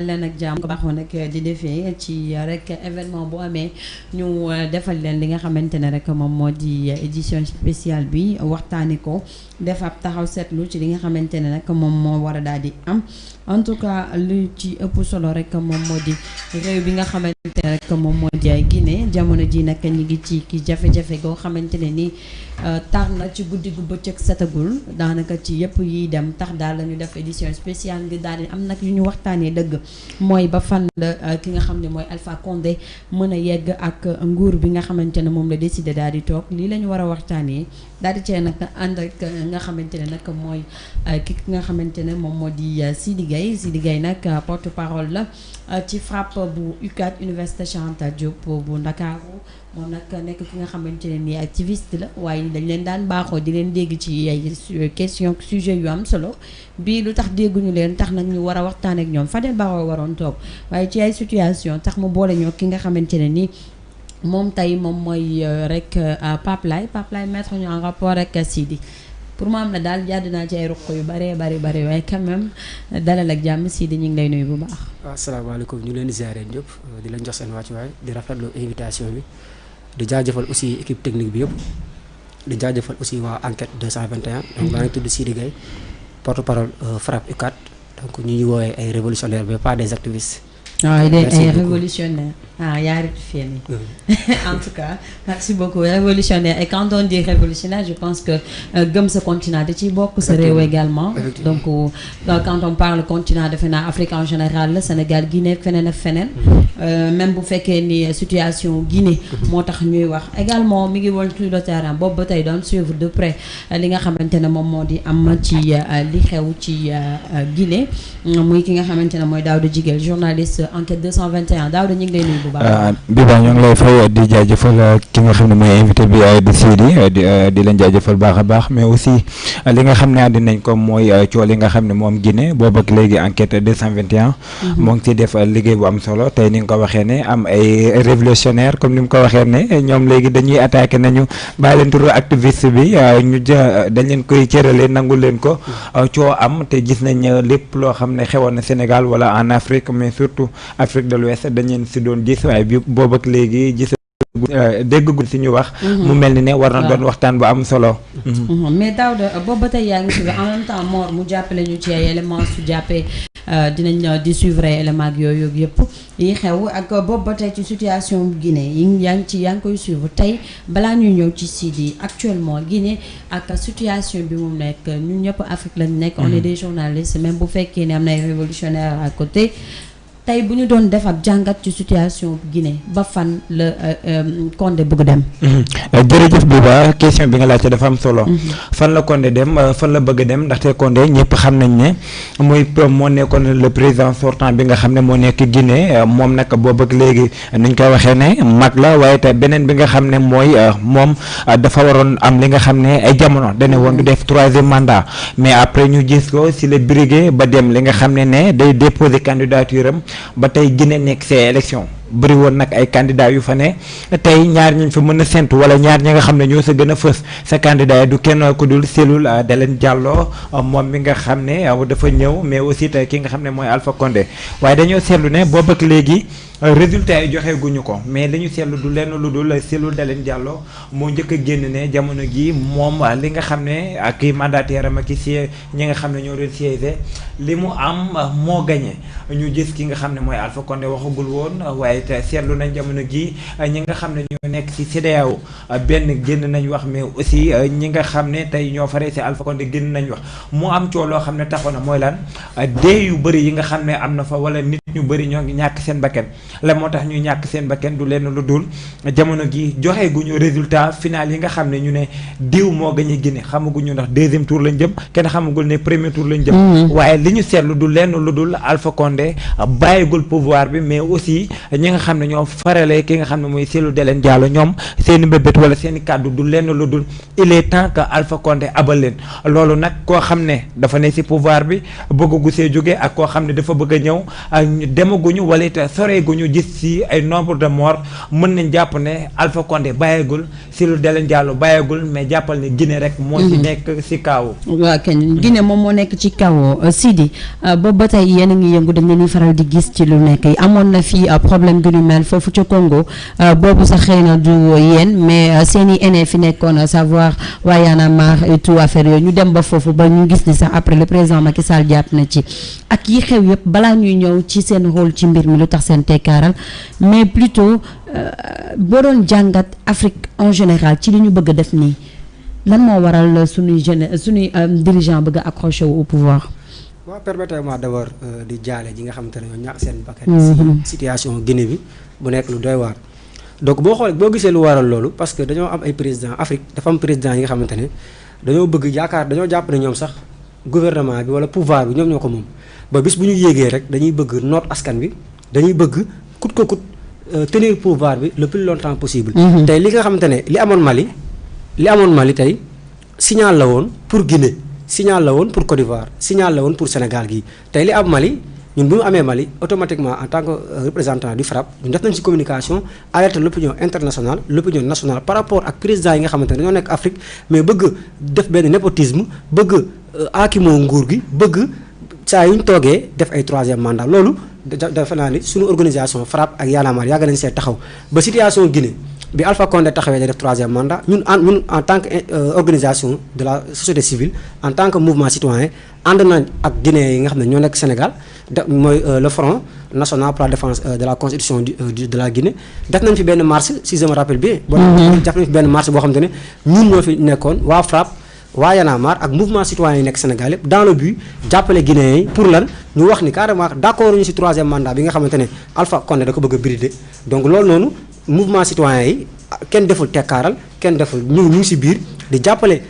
leen ak jàmm ko baaxoon nag di defee ci rek événement bu amee ñu defal leen li nga xamante ne rek moom moo di édition spéciale bi waxtaani ko def ab taxaw seetlu ci li nga xamante ne nag moom moo war a daal di am en tout cas lu ci ëpp solo rek moom moo di réew bi nga xamante ne rek moom moo di Guinée jamono ji nag ñi ngi ci ki jafe-jafe goo xamante ne ni tar na ci guddi gu bëccëg setagul daanaka ci yëpp yiy dem tax daal la ñu def édition spéciale ngir daal di am nag yu ñu waxtaanee dëgg mooy ba fan la ki nga xam ne mooy Alpha Condé mën a yegg ak nguur bi nga xamante ne moom la décidé daal di toog lii la ñu war a waxtaanee daal di cee nag ànd ak nga xamante ne nag mooy ki nga xamante ne moom moo di Sidy Gaye nag porte parole la ci FRAPP bu UCAD Université Cheikh Anta Diop bu Ndakaaru moom nag nekk ki nga xamante ne nii activiste la waaye dañ leen daan baaxoo di leen dégg ci ay question sujet yu am solo bii lu tax dégguñu leen tax nag ñu war a waxtaan ak ñoom Fadel Barro waroon toog waaye ci ay situation tax mu boole ñoo ki nga xamante ne nii moom tey moom mooy rek Pape Laye mettre ñu en rapport ak Sidy pour mu am na daal jàdd naa ci ay ruq yu bari waaye quand même dalal ak jàmm Sidy ñu ngi lay nuyu bu baax. waaw asalaamaaleykum ñu leen di ziare ñëpp di leen jox seen wàccuwaay di rafetlu invitation bi di jaajëfal aussi équipe technique bi yëpp di jaajëfal aussi waa enquête 221 donc maa ngi tudd Sidy Gaye porte-parole FRAPP UCAD donc ñu ngi woowee ay révolutionnaires mais pas des activistes. waaw ay révolutionnaire yaa rectifié nii en tout cas merci beaucoup révolutionnaire et quand on dit révolutionnaire je pense que gëm sa continent da ciy bokk sa réew également donc quand on parle continent defe naa Afrique en général la Sénégal Guinée feneen ak feneen même bu fekkee ni situation Guinée moo tax ñuy wax également mi ngi woon sur le terrain boobu ba tey doon suivre de près li nga xamante ne moom moo di am ci li xew ci Guinée muy ki nga xamante ne mooy Daouda Djiguel journaliste enquête 221 Daouda ñu ngi lay nuyu bu baax. Biba ñoo ngi lay fay di jaajëfal ki nga xam ne mooy invité bi di Sidy di leen jaajëfal baax a baax mais aussi li nga xam ne andi nañ ko mooy coow li nga xam ne moom Guinée boobu ak léegi enquête 221. moo ngi ciy def liggéey bu am solo tey ni nga ko waxee ne am ay révolutionnaire comme ni mu ko waxee ne ñoom léegi dañuy attaqué nañu bàyyi leen turu activiste bi dañ leen koy cëralee nangul leen ko coow am te gis nañ lépp loo xam ne xewoon na Sénégal wala en Afrique mais surtout Afrique de l'Ouest dañ leen si doon gis waaye bi boobu ak léegi gis déggagul si ñu wax. mu mel ni ne war na doon waxtaan bu am solo. mais Daouda boobu ba tey yaa ngi suivre en même temps Mor mu jàppale ñu ci ay éléments su jàppee dinañ di suivre ay éléments ak yooyu yëpp yi xew ak boobu ba tey ci situation Guinée yaa ngi koy suivre tey balaa ñuy ñëw ci Sidy actuellement Guinée ak situation bi mu nekk ñun ñëpp Afrique lañ nekk. on est des journalistes même bu fekkee ne am na ay révolutionnaires à côté. tey bu ñu doon def ab jàngat ci situation Guinée ba fan la Condé bëgg dem. jërëjëf Biba question bi nga laajte dafa am solo. fan la Condé dem fan la bëgg dem ndaxte Condé ñëpp xam nañ ne moo nekkoon le président sortant bi nga xam ne moo nekk Guinée moom nag boobu ak léegi nuñ koy waxee ne mag la waaye te beneen bi nga xam ne mooy moom dafa waroon am li nga xam ne ay jamono dane woon du def 3e mandat mais après ñu gis ko si le brigué ba dem li nga xam ne day déposer candidature am. ba tey Guinée nekk ces élections bëri woon nag ay candidats yu fa ne tey ñaar ñu fa mën a séntu wala ñaar ñi nga xam ne ñoo sa gën a fës sa candidat yi du kenn ku dul Cellou Dalein Diallo moom mi nga xam ne dafa ñëw mais aussi tey ki nga xam ne mooy Alpha Condé waaye dañoo seetlu ne boobu ak léegi résultat yi joxe guñu ko mais li ñu seetlu du lenn lu dul Cellou Dalein Diallo moo njëkk a génn ne jamono gi moom li nga xam ne ak i mandataire am ak i ñi nga xam ne ñoo doon siégé li mu am moo gagné ñu gis ki nga xam ne mooy Alpha Condé waxagul woon waaye te seetlu nañ jamono gi ñi nga xam ne ñoo nekk ci CEDEAO benn génn nañ wax mais aussi ñi nga xam ne tey ñoo faree ci Alpha Condé génn nañ wax mu am coow loo xam ne taxoon na mooy lan dee yu bëri yi nga xam ne am na fa wala nit ñu bëri ñoo ngi ñàkk seen bakkan la moo tax ñuy ñàkk seen bakkan du lenn lu dul jamono gi joxe guñu résultat final yi nga xam ne ñu ne diw moo gañe Guinée xamaguñu ndax 2e tour lañ jëm kenn xamagul ne 1er tour lañ jëm waaye li ñu seetlu du lenn lu dul Alpha Condé bàyyigul pouvoir bi mais aussi ñi nga xam ne ñoo farale ki nga xam ne mooy Cellou Dalein Diallo ñoom seen i mbébét wala seen i kàddu du lenn lu dul il est temps que Alpha Condé abal leen loolu nag koo xam ne dafa ne si pouvoir bi bëgg gu see jóge ak koo xam ne dafa bëgg a ñëw demaguñu wala it soreeguñu ñu gis ci ay nombre de morts mën nañ jàpp ne Alpha Condé bàyyeegul Cellou Dalein Diallo bàyyeegul mais jàppal ne Guinée rek moo ci nekk ci kaw. waaw kenn Guinée moom moo nekk ci kaw Sidi boobu ba tey yéen a ngi yëngu dañ leen di faral di gis ci lu nekk yi amoon na fi problème gu ñu mel foofu ca Congo boobu sax xëy na du yéen mais seen i aînés fi nekkoon à savoir waa Y'en a marre et tout affaire yooyu ñu dem ba foofu ba ñu gis ni sax après le président Macky Sall jàpp na ci ak yi xew yëpp balaa ñuy ñëw ci seen rôle ci mbir mi lu tax seen tekkaaral mais plutôt boo doon jàngat Afrique en général ci li ñu bëgg a def nii lan moo waral suñuy dirigeant bëgg a accroché wu au pouvoir. waaw permettez-moi d'abord di jaale ji nga xamante ne ñoo ñàkk seen bakkan ci situation Guinée bi bu nekk lu doy waar. donc boo xoolee boo gisee lu waral loolu parce que dañoo am ay président Afrique dafa am président yi nga xamante ne dañoo bëgg dañoo jàpp ne ñoom sax gouvernement bi wala pouvoir bi ñoom ñoo ko moom ba bis bu ñu yéegee rek dañuy bëgg noot askan bi dañuy bëgg coûte que coûte tenir pouvoir bi le plus longtemps possible. tey li nga xamante ne li amoon Mali tey signal la woon pour Guinée signal la woon pour Côte d'Ivoire signal la woon pour Sénégal gii tey li am Mali ñun bu mu amee Mali automatiquement en tant que représentant du FRAPP ñun def nañ ci communication alerte l'opinion internationale l'opinion nationale par rapport ak président yi nga xamante ne dañoo nekk Afrique mais bëgg def benn népotisme bëgg aakimoo nguur gi bëgg saa yu ñu toogee def ay troisième mandat loolu dafa naa ni suñu organisation FRAPP ak Y'en a marre yàgg nañ see taxaw ba situation Guinée bi Alpha Condé taxawee day def troisième mandat ñun en tant que organisation de la société civile en tant que mouvement citoyen ànd nañ ak Guinée yi nga xam ne ñoo nekk Sénégal mooy le Front national pour la défense de la constitution de la Guinée def nañ fi benn marche si je me rappelle bien. def nañ fi benn marche boo xam te ne ñun ñoo fi nekkoon waa FRAPP waa Y'en a marre ak mouvement citoyen yi nekk Sénégal yëpp dans le but jàppale Guinéens yi pour lan ñu wax ni carrément d'accord ñu si troisième mandat bi nga xamante ne Alpha Condé da ko bëgg a brider donc loolu noonu mouvement citoyen yi kenn deful tekkaaral kenn deful ñu ngi si biir di jàppale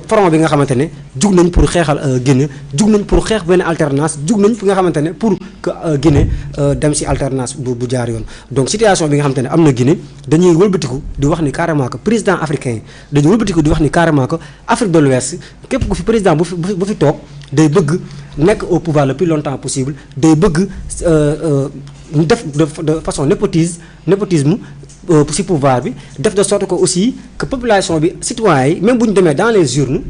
front bi nga xamante ne jug nañ pour xeexal Guinée jug nañ pour xeex benn alternance jug nañ fi nga xamante ne pour que Guinée dem si alternance bu jaar yoon donc situation bi nga xamante ne am na Guinée dañuy wëlbatiku di wax ni carrément que président africain yi dañuy wëlbatiku di wax ni carrément que Afrique de l'Ouest képp ku fi président bu fi toog day bëgg nekk au pouvoir le plus longtemps possible day bëgg ñu def de façon népotisme ci pouvoir bi def de sorte que aussi que population bi citoyens yi même bu ñu demee dans les urnes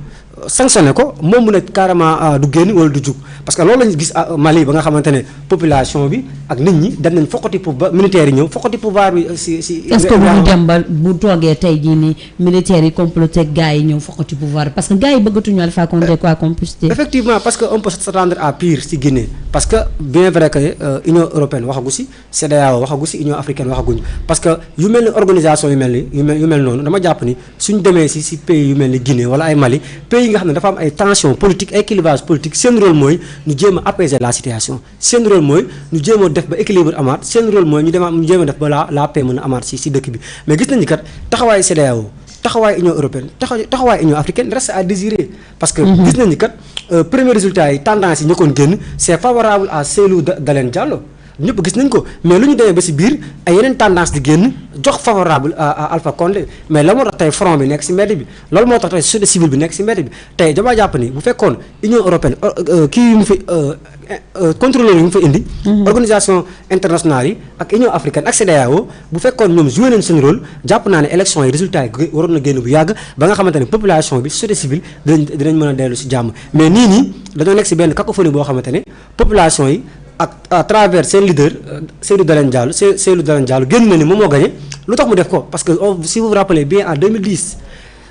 sanctionné ko moom mu ne carrément du génn wala du jug parce que loolu lañu gis Mali ba nga xamante ne population bi ak nit ñi dem nañ foqati pouvoir militaires yi ñëw foqati pouvoir bi si est-ce que bu ñu dem ba bu toogee tey jii nii militaires yi comploté ak gars yi ñëw foqati pouvoir parce que gars yi bëggatuñu Alpha Condé quoi qu'on puisse dire. effectivement parce que on peut s'attendre à pire si Guinée parce que bien vrai que Union européenne waxagu si CEDEAO waxagu si Union africaine waxaguñu parce que yu mel ni organisation yu mel noonu dama jàpp ni suñ demee si pays yu mel ni Guinée wala ay Mali pays yi nga xam ne dafa am ay tension politique ay clivage politique seen rôle mooy ñu jéem a apaiser la situation seen rôle mooy ñu jéem a def ba équilibre amaat seen rôle mooy ñu jéem a def ba la paix mën a amaat si dëkk bi mais gis nañu kat taxawaayu CEDEAO taxawaayu Union européenne taxawaayu Union africaine reste à désirer parce que gis nañu kat premier résultat yi tendance yi ñëkkoon génn c'est favorable à Cellou Dalein Diallo ñëpp gis nañ ko mais lu ñu demee ba si biir ay yeneen tendance di génn jox favorable à Alpha Condé mais la moo tax tey front bi nekk si mbedd bi loolu moo tax tey société civile bi nekk si mbedd bi tey damaa jàpp ni bu fekkoon Union européenne kii yu mu fi contrôleur yu mu fa indi organisation internationale yi ak Union africaine ak CEDEAO bu fekkoon ñoom joué nañ seen rôle jàpp naa ne élection yi résultat yi waroon na génn bu yàgg ba nga xamante ne population bi société civile dinañ mën a dellu si jàmm mais nii dañoo nekk si benn cacophonie boo xamante ne population yi ak à travers seen leader Cellou Dalein Diallo génn na ni moom moo gagné lu tax mu def ko parce que si vous vous rappelez bien en 2010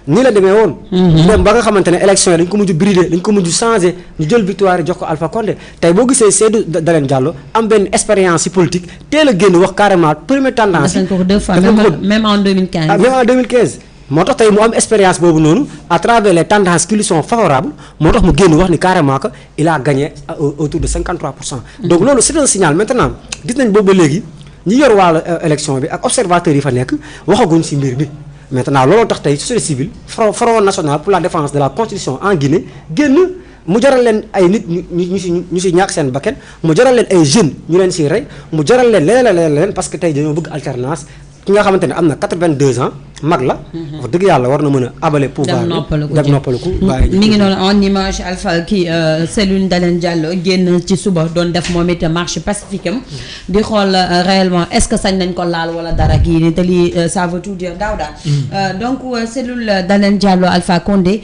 nii la demee woon. dem ba nga xamante ne élection yi dañ ko mujj brider dañ ko mujj changer ñu jël victoire yi jox ko Alpha Condé tey boo gisee Cellou Dalein Diallo am benn expérience ci politique teel a génn wax carrément première tendance. def nañ ko 2 fois même en 2015. même en 2015. moo tax tey mu am expérience boobu noonu à travers les tendances qui lui sont favorables moo tax mu génn wax ni carrément que il a gagné autour de 53%. donc loolu c'est un signal maintenant gis nañ boobu ba léegi ñi yor wàllu élection bi ak observateurs yi fa nekk waxaguñ ci mbir bi maintenant looloo tax tey société civile Front national pour la défense de la constitution en Guinée génn mu jaral leen ay nit ñu ci ñàkk seen bakkan mu jaral leen ay jeunes ñu leen ciy rey mu jaral leen leneen parce que tey dañoo bëgg alternance ki nga xamante ne am na 82 ans mag la. wax dëgg yàlla war na mën a abale pouvoir bi dem noppaliku mi ngi noonu en image Alpha kii Cellou Dalein Diallo génn ci suba doon def moom it marche pacifique am di xool réellement est-ce que sañ nañ ko laal wala dara kii ni te lii ça veut tout dire Daouda donc Cellou Dalein Diallo Alpha Condé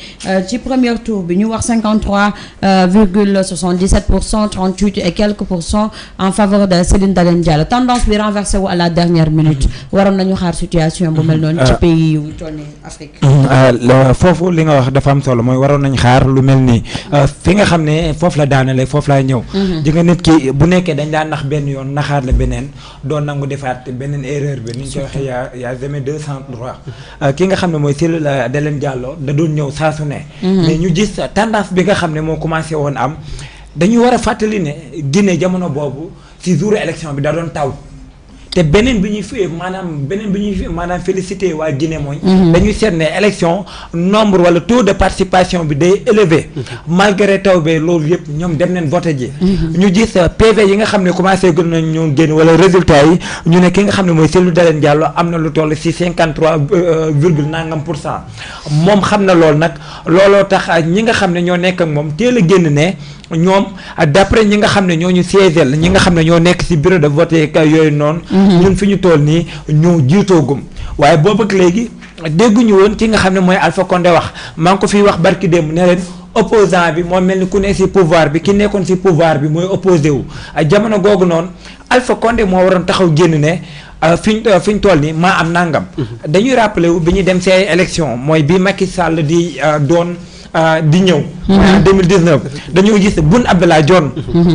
ci premier tour bi ñu wax 53,77%, 38 et quelques % en faveur de Cellou Dalein Diallo. Tendance bi renversé wu à la dernière minute waroon nañu xaar situation bu mel noonu ci pays yu toll ni Afrique. foofu li nga wax dafa am solo mooy waroon nañ xaar lu mel nii fi nga xam ne foofu la daanale foofu laay ñëw. ji nga nit ki bu nekkee dañ daan nax benn yoon naxaat la beneen doon nangu defaat beneen erreur bi ni ñu koy waxee yaa jamais 203 ki nga xam ne mooy Cellou Dalein Diallo da doon ñëw saa su ne. mais ñu gis tendance bi nga xam ne moo commencé woon am dañu war a fàttali ne Guinée jamono boobu ci jour élection bi da doon taw te beneen bi ñuy maanaam félicité waa Guinée mooy. dañuy seet ne élection nombre wala taux de participation bi day élevé. malgré taw be loolu yëpp ñoom dem nañ voté ji. ñu gis PV yi nga xam ne commencé gën nañ ñoo génn wala résultat yi ñu ne ki nga xam ne mooy Cellou Dalein Diallo am na lu toll ci 53 virgule nangam %. moom xam na loolu nag looloo tax ñi nga xam ne ñoo nekk ak moom teel a génn ne. ñoom d'après ñi nga xam ne ñoo ñu siégel ñi nga xam ne ñoo nekk ci bureau de vote yooyu noonu. ñun fi ñu toll nii ñu jiitoogum waaye boobu ak léegi dégguñu woon ki nga xam ne mooy Alpha Condé wax maa ngi ko fiy wax barki démb ne leen opposant bi moo mel ni ku ne ci pouvoir bi ki nekkoon ci pouvoir bi mooy opposé wu jamono googu noonu Alpha Condé moo waroon taxaw génn ne. fi ñu toll nii maa am nangam. dañuy rappelé wu bi ñu dem ci ay élection mooy bi Macky Sall di doon. di ñëw. en 2019 dañoo gis Boun Abdallah Dionne.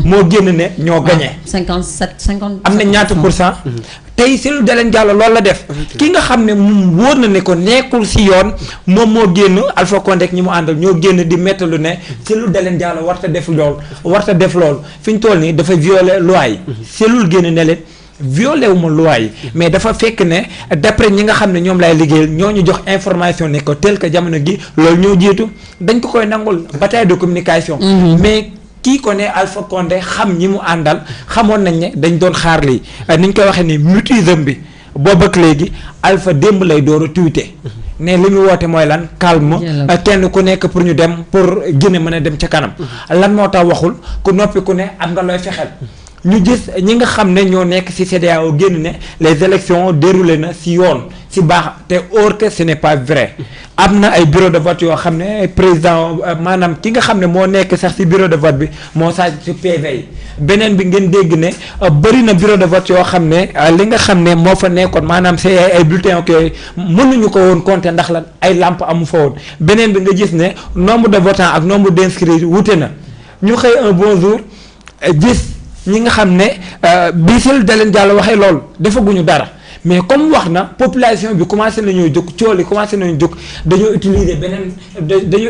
moo génn ne ñoo gagné. 50 am na ñaata %. tey Cellou Dalein Diallo loolu la def. ki nga xam ne moom wóor na ne ko nekkul ci yoon moom moo génn Alpha Condé ak ñi mu àndal ñoo génn di méttalu ne Cellou Dalein Diallo warta def loolu fi ñu toll nii dafa violer loi yi. Cellou génn ne leen. violé wu ma loi yi mais dafa fekk ne d'après ñi nga xam ne ñoom lay liggéeyal ñoo ñu jox information ne ko tel que jamono gi loolu ñoo jiitu dañ ko koy nangul bataille de communication. mais kii ko ne Alpha Condé xam ñi mu àndal xamoon nañ ne dañ doon xaar lii ni ñu koy waxee ni mutisme bi boobu ak léegi Alpha démb lay door a tuité ne li mu woote mooy lan calme kenn ku nekk pour ñu dem pour Guinée mën a dem ca kanam lan moo tax waxul ku noppi ku ne am nga looy fexel. ñu gis ñi nga xam ne ñoo nekk ci CEDEAO génn ne les élections déroulé na ci yoon ci baax te or que ce n'est pas vrai am na ay bureau de vote yoo xam ne président maanaam ki nga xam ne moo nekk sax ci bureau de vote bi moo sàcc ci PV yi beneen bi ngeen dégg ne bëri na bureau de vote yoo xam ne li nga xam ne moo fa nekkoon maanaam c'est ay bulletins ak yooyu mënuñu ko woon compter ndax lan ay lampe amu fa woon beneen bi nga gis ne nombre de votants ak nombre d'inscrits wute na ñu xëy un bon jour gis ñi nga xam ne bi Cellou Dalein Diallo waxee loolu defaguñu dara mais comme wax na population bi commencé nañoo jóg cool yi commencé nañu jóg dañoo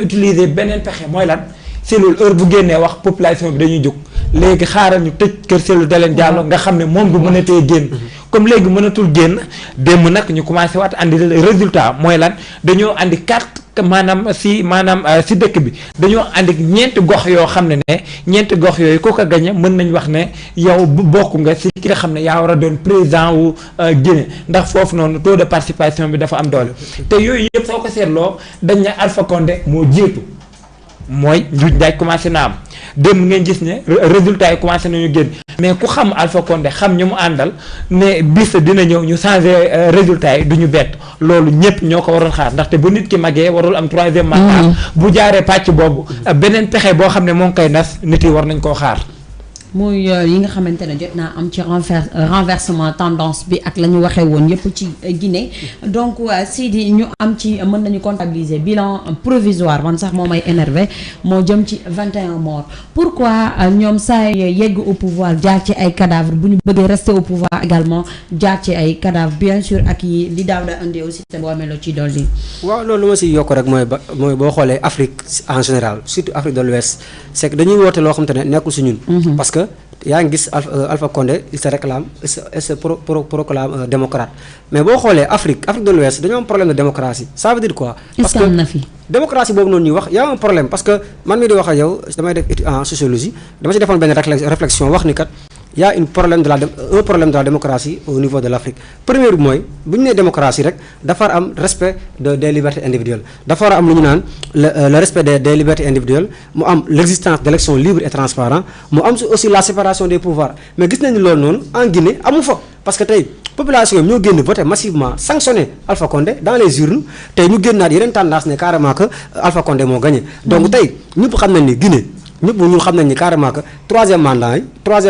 utiliser beneen pexe mooy lan Cellou heure bu génnee wax population bi dañuy jóg léegi xaaral ñu tëj kër Cellou Dalein Diallo nga xam ne moom du mën a tee génn comme léegi mënatul génn démb nag ñu commencé waat andi résultat mooy lan dañoo andi carte maanaam si dëkk bi dañoo andi ñeenti gox yoo xam ne ñeenti gox yooyu ku ko gañe mën nañ wax ne yow bokk nga si ki nga xam ne yaa war a doon président wu Guinée ndax foofu noonu taux de participation bi dafa am doole te yooyu yëpp soo ko seetloo dañ ne Alpha Condé moo jiitu mooy njuuj njaaj commencé na am démb ngeen gis ne résultat yi commencé nañu génn mais ku xam Alpha Condé xam ñu mu àndal ne bis dina ñëw ñu changer résultat yi du ñu bett loolu ñëpp ñoo ko waroon xaar ndaxte bu nit ki magee warul am 3e mandat bu jaaree pàcc boobu beneen pexe boo xam ne moo ngi koy nas nit yi war nañ koo xaar. muy yi nga xamante ne jot naa am ci renversement tendance bi ak la ñu waxee woon yëpp ci Guinée donc Sidi ñu am ci mën nañu comptabiliser bilan provisoire man sax moo may énervé moo jëm ci 21 morts pourquoi ñoom saa yegg au pouvoir jaar ci ay cadavres bu ñu bëggee rester au pouvoir également jaar ci ay cadavres bien sûr ak yi li daaw da indi aussi te boo amee loo ciy dolli. waaw loolu lu ma si yokk rek mooy boo xoolee Afrique en général surtout Afrique de l'Ouest c'est que dañuy woote loo xam te ne nekkul si ñun. parce que yaa ngi gis Alpha Condé il se réclame il se proclame démocrate mais boo xoolee Afrique de l'Ouest dañoo am problème de démocratie ça veut dire quoi. parce que am na fi démocratie boobu noonu ñuy wax y a un problème parce que man mii di wax ak yow damay def étude en sociologie dama ci defoon benn réflexion wax ni kat y a un problème de la démocratie au niveau de l'Afrique. Premier bi mooy bu ñu nee démocratie rek dafa am respect des libertés individuelles dafa war a am lu ñu naan le respect des libertés individuelles mu am l'existence d'élections libres et transparentes mu am aussi la séparation des pouvoirs mais gis nañu loolu noonu en Guinée amu fa parce que tey population yi ñoo génn voté massivement sanctionné Alpha Condé dans les urnes tey ñu génnaat yeneen tendance ne carrément que Alpha Condé moo gagné donc tey ñëpp xam nañ ni Guinée ñëpp ñun xam nañ ni carrément que troisième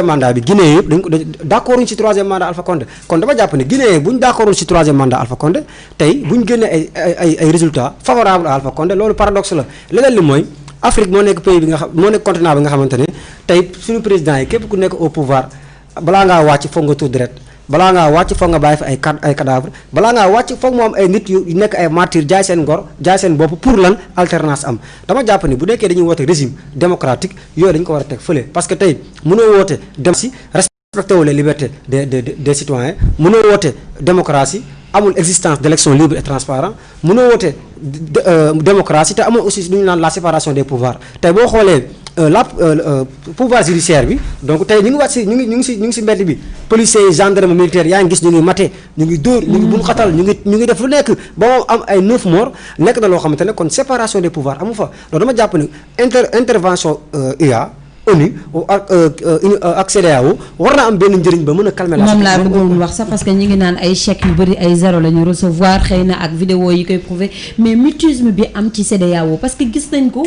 mandat bi Guinée yëpp dañ ko d'accord uñ ci troisième mandat Alpha Condé kon dama jàpp ne Guinée bu ñu d'accord ci troisième mandat Alpha Condé tey bu ñu génnee ay résultats favorables à Alpha Condé loolu paradoxe la leneen li mooy Afrique moo nekk pays bi nga xam moo nekk continent bi nga xamante ne tey suñu président yi képp ku nekk au pouvoir balaa ngaa wàcc foog nga tuur deret balaa ngaa wàcc foog nga bàyyi fi ay cadavre balaa ngaa wàcc foog mu am ay nit yu nekk ay martyrs jaay seen ngor jaay seen bopp pour lan alternance am dama jàpp ni bu nekkee dañuy woote régime démocratique yooyu dañu ko war a teg fële parce que tey mënoo woote dem si respecté wu les libertés des citoyens mënoo woote démocratie amul existence d'élections libres et transparentes mënoo woote démocratie te amul aussi lu ñu naan la séparation des pouvoirs tey boo xoolee pouvoir judiciaire bi donc tey ñu ngi wàcc si ñu ngi si mbedd bi policiers gendarme militaire yaa ngi gis ñu ngi mate ñu ngi dóor ñu ngi buñ xatal ñu ngi def lu nekk ba moom am ay 9 morts nekk na loo xamante ne kon séparation des pouvoirs amu fa loolu dama jàpp ni intervention UA ONU ak CEDEAO war na am benn njëriñ ba mën a calmer la moom laa bëggoon wax sax parce que ñi ngi naan ay chèques yu bëri ay zéro la ñu recevoir xëy na ak vidéo yi koy prouver mais mutisme bi am ci CEDEAO parce que gis nañ ko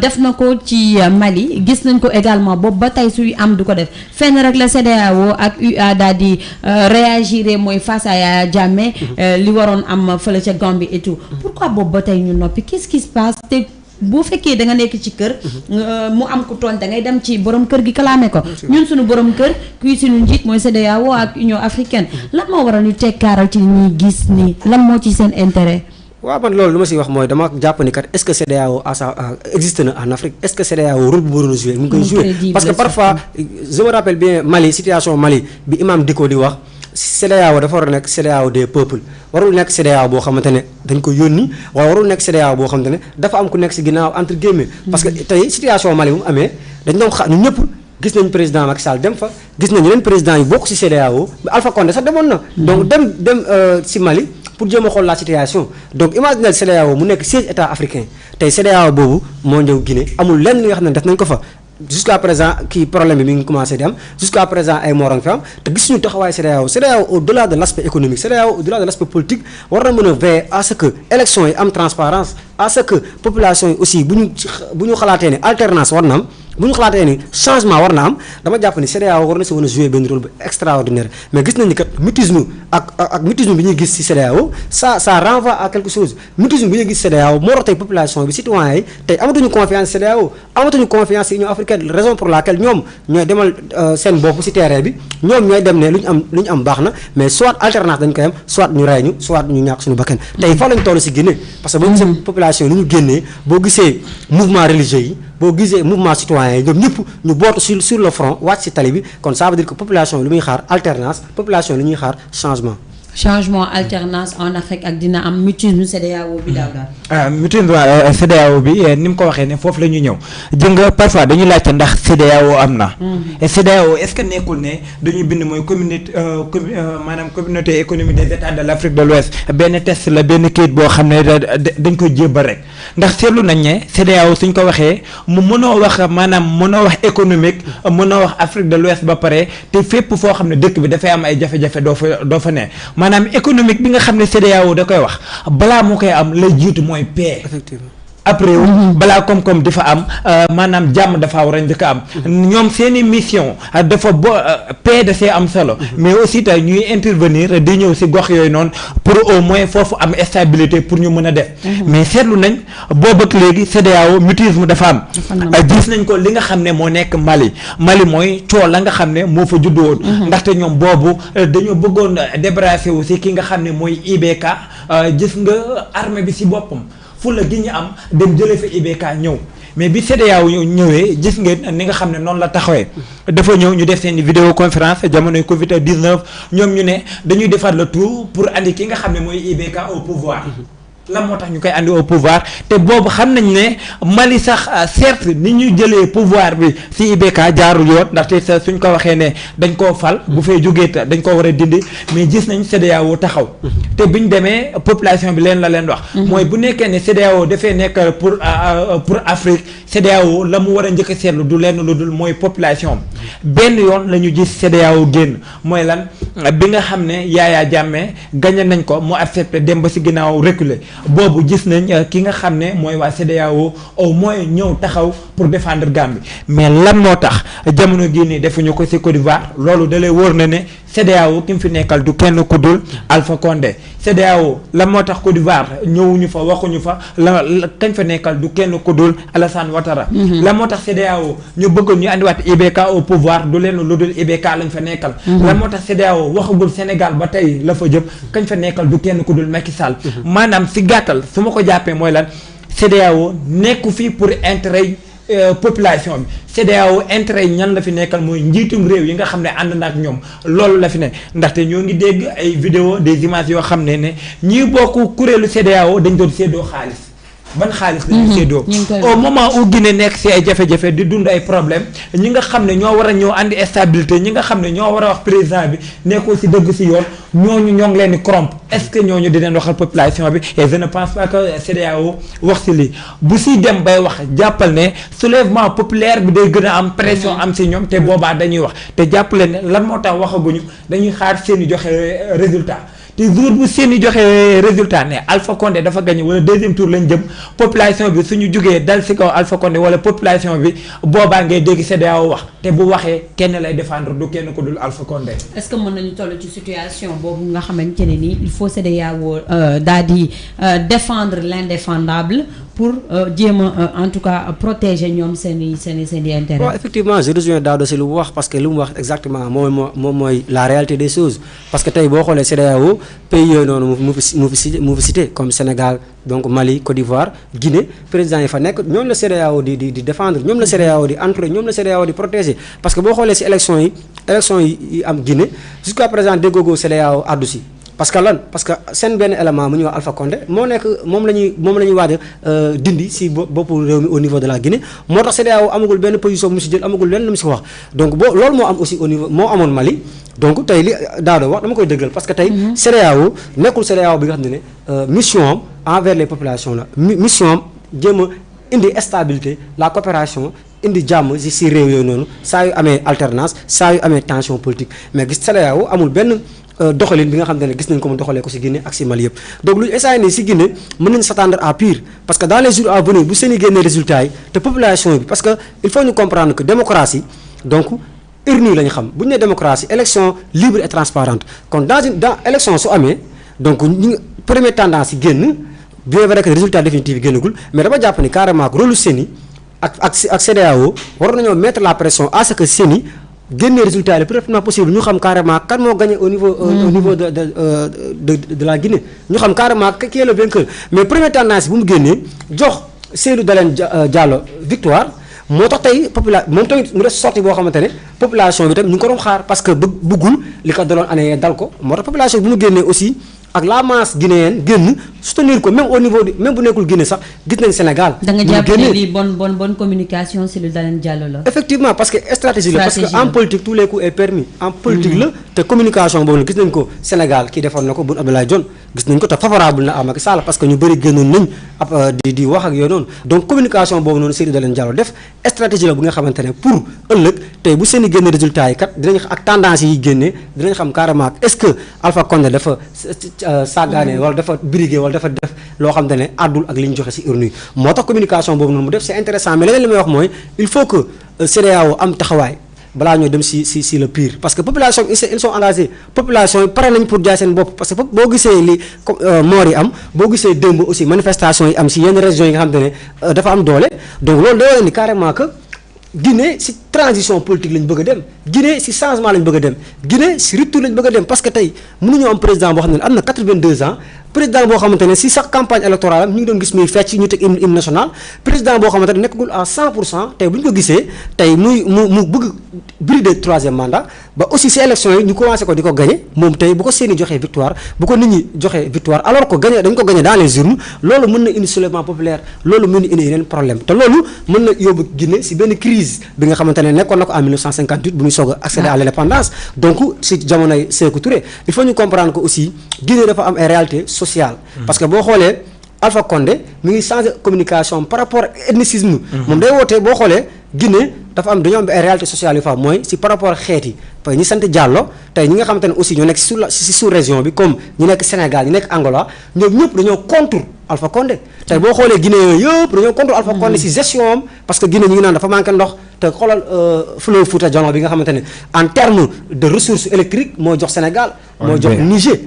def na ko ci Mali gis nañ ko également boobu ba tey suy am du ko def fenn rek la CEDEAO ak UA daal di réagir mooy face à Yaya Jammeh li waroon am fële ca Gambie et tout pourquoi boobu ba tey ñu noppi qu'est-ce qui se passe te boo fekkee da nga nekk ci kër mu am ku tooñ da ngay dem ci borom kër gi kalaame ko ñun suñu borom kër kuy suñu njiit mooy CEDEAO ak Union africaine lan moo waral ñu tekkaaral ci ñuy gis ni lan moo ci seen intérêt. waaw man loolu lu ma siy wax mooy dama jàpp ni kat est-ce que CEDEAO existe na en Afrique est-ce que CEDEAO rôle bu waroon a jouer mu ngi koy jouer parce que parfois je me rappelle bien Mali situation Mali bi Imam Dicko di wax CEDEAO dafa war a nekk CEDEAO des peuples warul nekk CEDEAO boo xamante ne dañ ko yónni waaye warul nekk CEDEAO boo xamante ne dafa am ku nekk si ginnaaw entre guillemets parce que tey situation Mali bu mu amee dañ doon ñun ñëpp gis nañ président Macky Sall dem fa gis nañ yeneen président yu bokk si CEDEAO Alpha Condé sax demoon na donc dem si Mali pour jéem a xool la situation donc imaginez CEDEAO mu nekk 16 états africains tey CEDEAO boobu moo ñëw Guinée amul lenn li nga xam ne def nañ ko fa jusqu'à présent kii problème bi mi ngi commencé di am jusqu'à présent ay morang fi am te gis ñu taxawaay CEDEAO au-delà de l'aspect économique CEDEAO au-delà de l'aspect politique war na mën a veiller à ce que élection yi am transparence à ce que population yi aussi bu ñu xalaatee ne alternance war na am bu ñu xalaatee ni changement war na am dama jàpp ni CEDEAO war na si mën a jouer benn rôle bu extraordinaire mais gis nañu kat mutisme ak mutisme bi ñuy gis ci CEDEAO ça renvoie à quelque chose mutisme bi ñuy gis CEDEAO moo tax tey population bi citoyens yi tey amatuñu confiance CEDEAO amatuñu confiance ci Union africaine raison pour laquelle ñoom ñooy demal seen bopp ci terrain bi ñoom ñooy dem ne lu ñu am baax na mais soit alternance dañ koy am soit ñu rey ñu soit ñu ñàkk suñu bakkan tey fa lañ toll ci Guinée parce que boo gisee population ni ñu génnee boo gisee mouvement religieux yi boo gisee mouvement citoyen yi ñoom ñëpp ñu bootu sur le front wàcc ci tali bi kon ça veut dire que population li muy xaar alternance population li ñuy xaar changement alternance en Afrique ak dina am mutisme CEDEAO bi daaw daal. mutisme CEDEAO bi ni mu ko waxee ne foofu la ñu ñëw jën nga parfois dañuy laajte ndax CEDEAO am na. et CEDEAO est-ce que nekkul ne dañuy bind mooy communauté économique des états de l'Afrique de l'Ouest benn test la benn kayit boo xam ne dañ ko jébbal rek ndax seetlu nañ ne CEDEAO suñ ko waxee mu mënoo wax wax économique mënoo wax Afrique de l'Ouest ba pare te fépp foo xam ne dëkk bi dafay am ay jafe-jafe doo fa ne. maanaam économique bi nga xam ne CEDEAO da koy wax balaa moo koy am lay jiitu mooy paix. Effectivement. après balaa koom-koom dafa am maanaam jàmm dafa war a njëkk a am ñoom seeni mission dafa paix da see am solo mais aussi tey ñuy intervenir di ñëw si gox yooyu noonu pour au moins foofu am stabilité pour ñu mën a def mais seetlu nañ boobu ak léegi CEDEAO mutisme dafa am gis nañ ko li nga xam ne moo nekk Mali mooy coow la nga xam ne moo fa juddu woon ndaxte ñoom boobu dañoo bëggoon débarrasser wu si ki nga xam ne mooy IBK gis nga armée bi si boppam fulla gi ñu am dem jëlee fa IBK ñëw mais bi CEDEAO ñëwee gis ngeen ni nga xam ne noonu la taxawee dafa ñëw ñu def seen vidéoconférence jamonoy Covid 19 ñoom ñu ne dañuy defar le tout pour andi ki nga xam ne mooy IBK au pouvoir lan moo tax ñu koy andi au pouvoir te boobu xam nañ ne Mali sax certes ni ñu jëlee pouvoir bi si IBK jaarul yoon ndaxte sa suñ ko waxee ne dañ koo fal bu fay jógee dañ koo war a dindi mais gis nañ CEDEAO taxaw te biñ demee population bi leen la leen wax mooy bu nekkee ne CEDEAO dafay nekk pour Afrique CEDEAO la mu war a njëkk a seetlu du lenn lu dul mooy population benn yoon la ñu gis CEDEAO génn mooy lan bi nga xam ne Yaya Jammeh gagné nañ ko mu accepté dem ba si ginnaaw reculer boobu gis nañ ki nga xam ne mooy waa CEDEAO au moins ñëw taxaw pour défendre Gambie mais lan moo tax jamono gii nii defuñu ko si Côte d'Ivoire loolu da lay wóor na ne CEDEAO ki mu fi nekkal du kenn ku dul Alpha Condé CEDEAO lan moo tax Côte d'Ivoire ñëwuñu fa waxuñu fa la kañ fa nekkal du kenn ku dul Alassane Ouattara lan moo tax CEDEAO ñu bëggoon ñu andiwaat IBK au pouvoir du leen lu dul IBK lañ fa nekkal lan moo tax CEDEAO waxagul Sénégal ba tey la fa jëm kañ fa nekkal du kenn ku dul Macky Sall maanaam si gàttal su ma ko jàppee mooy lan CEDEAO nekku fii pour intérêt population bi CEDEAO intérêt yi ñan la fi nekkal mooy njiitum réew yi nga xam ne ànd na ak ñoom loolu la fi ne ndaxte ñoo ngi dégg ay vidéo des images yoo xam ne ñii bokk kuréelu CEDEAO dañ doon séddoo xaalis ban xaalis lañu séddoo au moment où Guinée nekk si ay jafe-jafe di dund ay problème ñi nga xam ne ñoo war a ñëw andi stabilité ñi nga xam ne ñoo war a wax président bi nekkoo si dëgg si yoon ñooñu ñoo ngi leen di corrompre est-ce que ñooñu dinañ waxal population bi et je ne pense pas que CEDEAO wax si lii bu si dem bay wax jàppal ne soulèvement populaire bi day gën a am pression am si ñoom te boobaa dañuy wax te jàppale ne lan moo tax waxaguñu dañuy xaar seen i joxe résultat te jour bu seen i joxe résultat ne Alpha Condé dafa gagné wala deuxième tour lañ jëm population bi suñu jugee dal si kaw Alpha Condé wala population bi boobaa ngay dégg CEDEAO wax te bu waxee kenn lay défendre du kenn ko dul Alpha Condé. est-ce que mën nañu toll ci situation boobu nga xamante ne nii il faut CEDEAO daal di défendre l'indéfendable pour jéem a en tout cas protéger ñoom seen i intérêt. bon effectivement je rejoins Daouda si lu mu wax parce que lu mu wax exactement moom mooy la réalité des choses parce que tey boo xoolee CEDEAO pays yooyu noonu mu fi cité comme Sénégal donc Mali Côte d'Ivoire Guinée président yi fa nekk ñoom la CEDEAO di défendre ñoom la CEDEAO di entourer ñoom la CEDEAO di protéger parce que boo xoolee si élection yi am Guinée jusqu'à présent déggoo CEDEAO addu si parce que lan parce que seen benn élément mu ñuy wax Alpha Condé moo nekk moom la ñuy waaj a dindi si boppu réew mi au niveau de la Guinée moo tax CEDEAO amagul benn position mu si jël amagul lenn lu mu si wax donc loolu moo am aussi au niveau moo amoon Mali donc tey li Daouda wax dama koy dëggal parce que tey CEDEAO nekkul CEDEAO bi nga xam ne mission am envers les populations la mission am jéem a indi stabilité la coopération indi jàmm si réew yooyu noonu saa yu amee alternance saa yu amee tension politique mais gis CEDEAO amul benn doxalin bi nga xam ne gis nañ ko mu doxalee ko si Guinée ak si Mali yëpp donc lu essayé ne si Guinée mën nañ s'attendre à pire parce que dans les jours à venir bu seen i génnee résultats yi te population bi parce que il faut ñu comprendre que démocratie donc urne la ñu xam bu ñu nee démocratie élection libre et transparente kon dans élection su amee donc première tendance yi génn bien vrai que résultat définitif yi génnagul mais dama jàpp ni carrément rôle CENI ak CEDEAO war nañoo mettre la pression à ce que CENI génne résultat yi le plus rapidement possible ñu xam carrément kan moo gagné au niveau de la Guinée ñu xam carrément qui est le vainqueur mais première tendance bu mu génnee jox Cellou Dalein Diallo victoire moo tax tey moom tamit mu def sortie boo xamante ne population bi tam ñu ngi ko doon xaar parce que bëggul li ko daloon année dal ko moo tax population bi mu génnee aussi ak la masse guinéenne génn soutenir ko même au niveau de même bu nekkul Guinée sax gis nañ Sénégal. da nga jàpp ne lii bonne communication Cellou Dalein Diallo la. effectivement parce que stratégie la parce que en politique tous les coups est permis en politique la te communication boobu gis nañ ko Sénégal kii defoon na ko Boun Abdallah Dionne gis nañ ko te favorable na à Macky Sall parce que ñu bëri génnoon nañ di wax ak yooyu noonu donc communication boobu noonu Cellou Dalein Diallo def stratégie la bu nga xamante ne pour ëllëg tey bu seen i génne résultats yi kat dinañ ak tendance yi génnee dinañ xam carrément est-ce que Alpha Condé dafa sàggaane wala dafa brigué wala dafa def loo xam ne àddul ak li ñu joxe ci urne yi moo tax communication boobu noonu mu def c'est intéressant mais leneen li may wax mooy il faut que CEDEAO am taxawaay balaa ñoo dem ci le pire parce que population ils sont engagés population yi pare nañ pour jaay seen bopp parce que boo gisee li moor yi am boo gisee démb aussi manifestation yi am ci yenn régions yi nga xam ne dafa am doole donc loolu day wane ni carrément que Guinée ci transition politique lañ bëgg a dem Guinée ci changement lañ bëgg a dem Guinée ci rupture lañ bëgg a dem parce que tey mënuñoo am président boo xam ne am na 82 ans président boo xamante ne si sax campagne électorale am ñu ngi doon gis muy fecc ñu teg hymne national président boo xamante ne nekkagul à 100% tey bu ñu ko gisee tey mu bëgg brider troisième mandat ba aussi si élection yi ñu commencé ko di ko gagné moom tey bu ko seeni joxee victoire bu ko nit ñi joxee victoire alors que gagné dañ ko gagné dans les urnes loolu mën na indi soulèvement populaire loolu mën na indi yeneen problème te loolu mën na yóbbu Guinée si benn crise bi nga xamante ne nekkoon na ko en 1958 bu muy soog a accéder à l'indépendance donc si jamonoy Sékou Touré il faut ñu comprendre que aussi Guinée dafa am ay réalité sociale parce que boo xoolee Alpha Condé mi ngi changé communication par rapport ak ethnicisme moom day wootee boo xoolee Guinée dañoo am ay réalité sociale yu fa mooy si par rapport ak xeet yi parce que ñi sant Diallo tey ñi nga xamante ne aussi ñoo nekk si sous région bi comme ñi nekk Sénégal ñi nekk Angola ñoom ñëpp dañoo contre Alpha Condé tey boo xoolee Guinée yooyu yëpp dañoo contre Alpha Condé si gestion am parce que Guinée ñi ngi naan dafa manqué ndox te xoolal fleuve Fouta Djallon bi nga xamante ne en terme de ressources électriques moo jox Sénégal moo jox Niger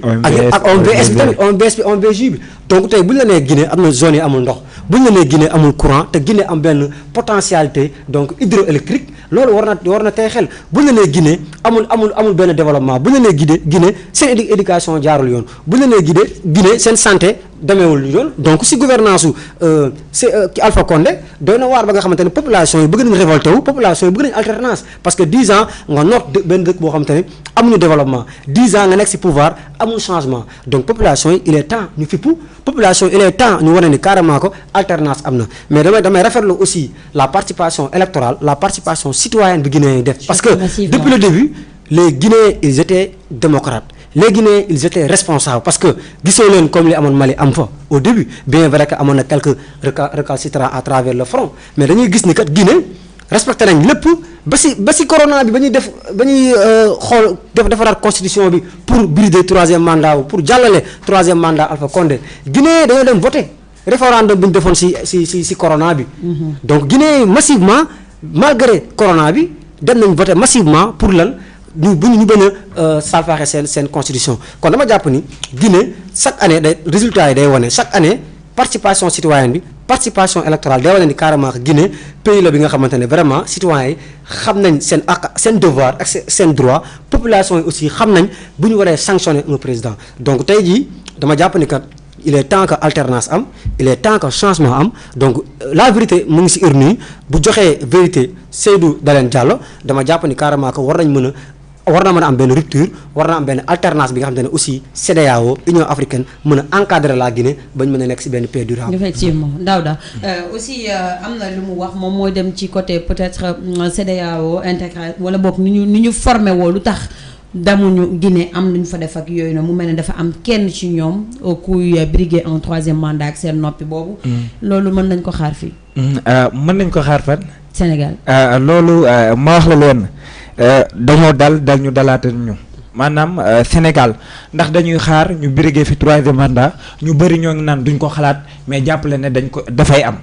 ak OMVS bi tamit OMVJ bi donc tey bu ñu la nee Guinée am na zone yi amul ndox bu ñu la nee Guinée amul courant te Guinée am benn potentialité donc hydroélectrique loolu war na tey xel bu ñu la nee Guinée amul benn développement bu ñu la nee Guinée seen éducation jaarul yoon bu ñu la nee Guinée seen santé demeewul yoon donc si gouvernance su Alpha Condé doy na waar ba nga xamante ne population yi bëgg nañ révolté wu population yi bëgg nañ alternance parce que 10 ans nga noot benn dëkk boo xamante ne amuñu développement 10 ans nga nekk si pouvoir amul changement donc population yi il est temps ñu fippu population il est temps ñu wane ni carrément ko alternance am na mais damay rafetlu aussi la participation électorale la participation citoyenne bi Guinéens yi def parce que depuis le début les Guinéens ils étaient démocrates les Guinéens ils étaient responsables parce que gisoo leen comme li amoon Mali am fa au début bien vrai que amoon na quelques récalcitrants à travers le front mais dañuy gis ni kat Guinée respecté nañ lépp ba si corona bi ba ñuy defaraat constitution bi pour brider troisième mandat pour jàllale troisième mandat Alpha Condé Guinée dañoo dem voter référendum bi ñu defoon si corona bi donc Guinée massivement malgré corona bi dem nañ voter massivement pour lan ñu bañ a salfaaxe seen constitution kon dama jàpp ni Guinée chaque année résultat yi day wane chaque année participation citoyenne bi participation électorale day wane ni carrément Guinée pays la bi nga xamante ne vraiment citoyens yi xam nañ seen ak seen devoir ak seen droit population yi aussi xam nañ bu ñu waree sanctionner un président donc tey jii dama jàpp ni kat il est temps que alternance am il est temps que changement am donc la vérité mu ngi ci urne yi bu joxee vérité Seydou Dalein Diallo dama jàpp ni carrément que war na mën a am benn rupture war na am benn alternance bi nga xamante ne aussi CEDEAO Union africaine mën a encadrer la Guinée bañ mën a nekk ci benn paix durable. effectivement Daouda aussi am na lu mu wax moom mooy dem ci côté peut-être CEDEAO intégral wala boog ni ñu formé woo lu tax damuñu Guinée am lu ñu fa def ak yooyu na mu mel ne dafa am kenn ci ñoom kuy briguer un troisième mandat ak seen noppi boobu. loolu mën nañ ko xaar fii. mën nañ ko xaar fan. Sénégal. loolu ma wax la leen. dañoo dal ñu dalaate ñu maanaam Sénégal ndax dañuy xaar ñu briguer fi troisième mandat ñu bëri ñoo ngi naan duñ ko xalaat mais jàppale ne dafay am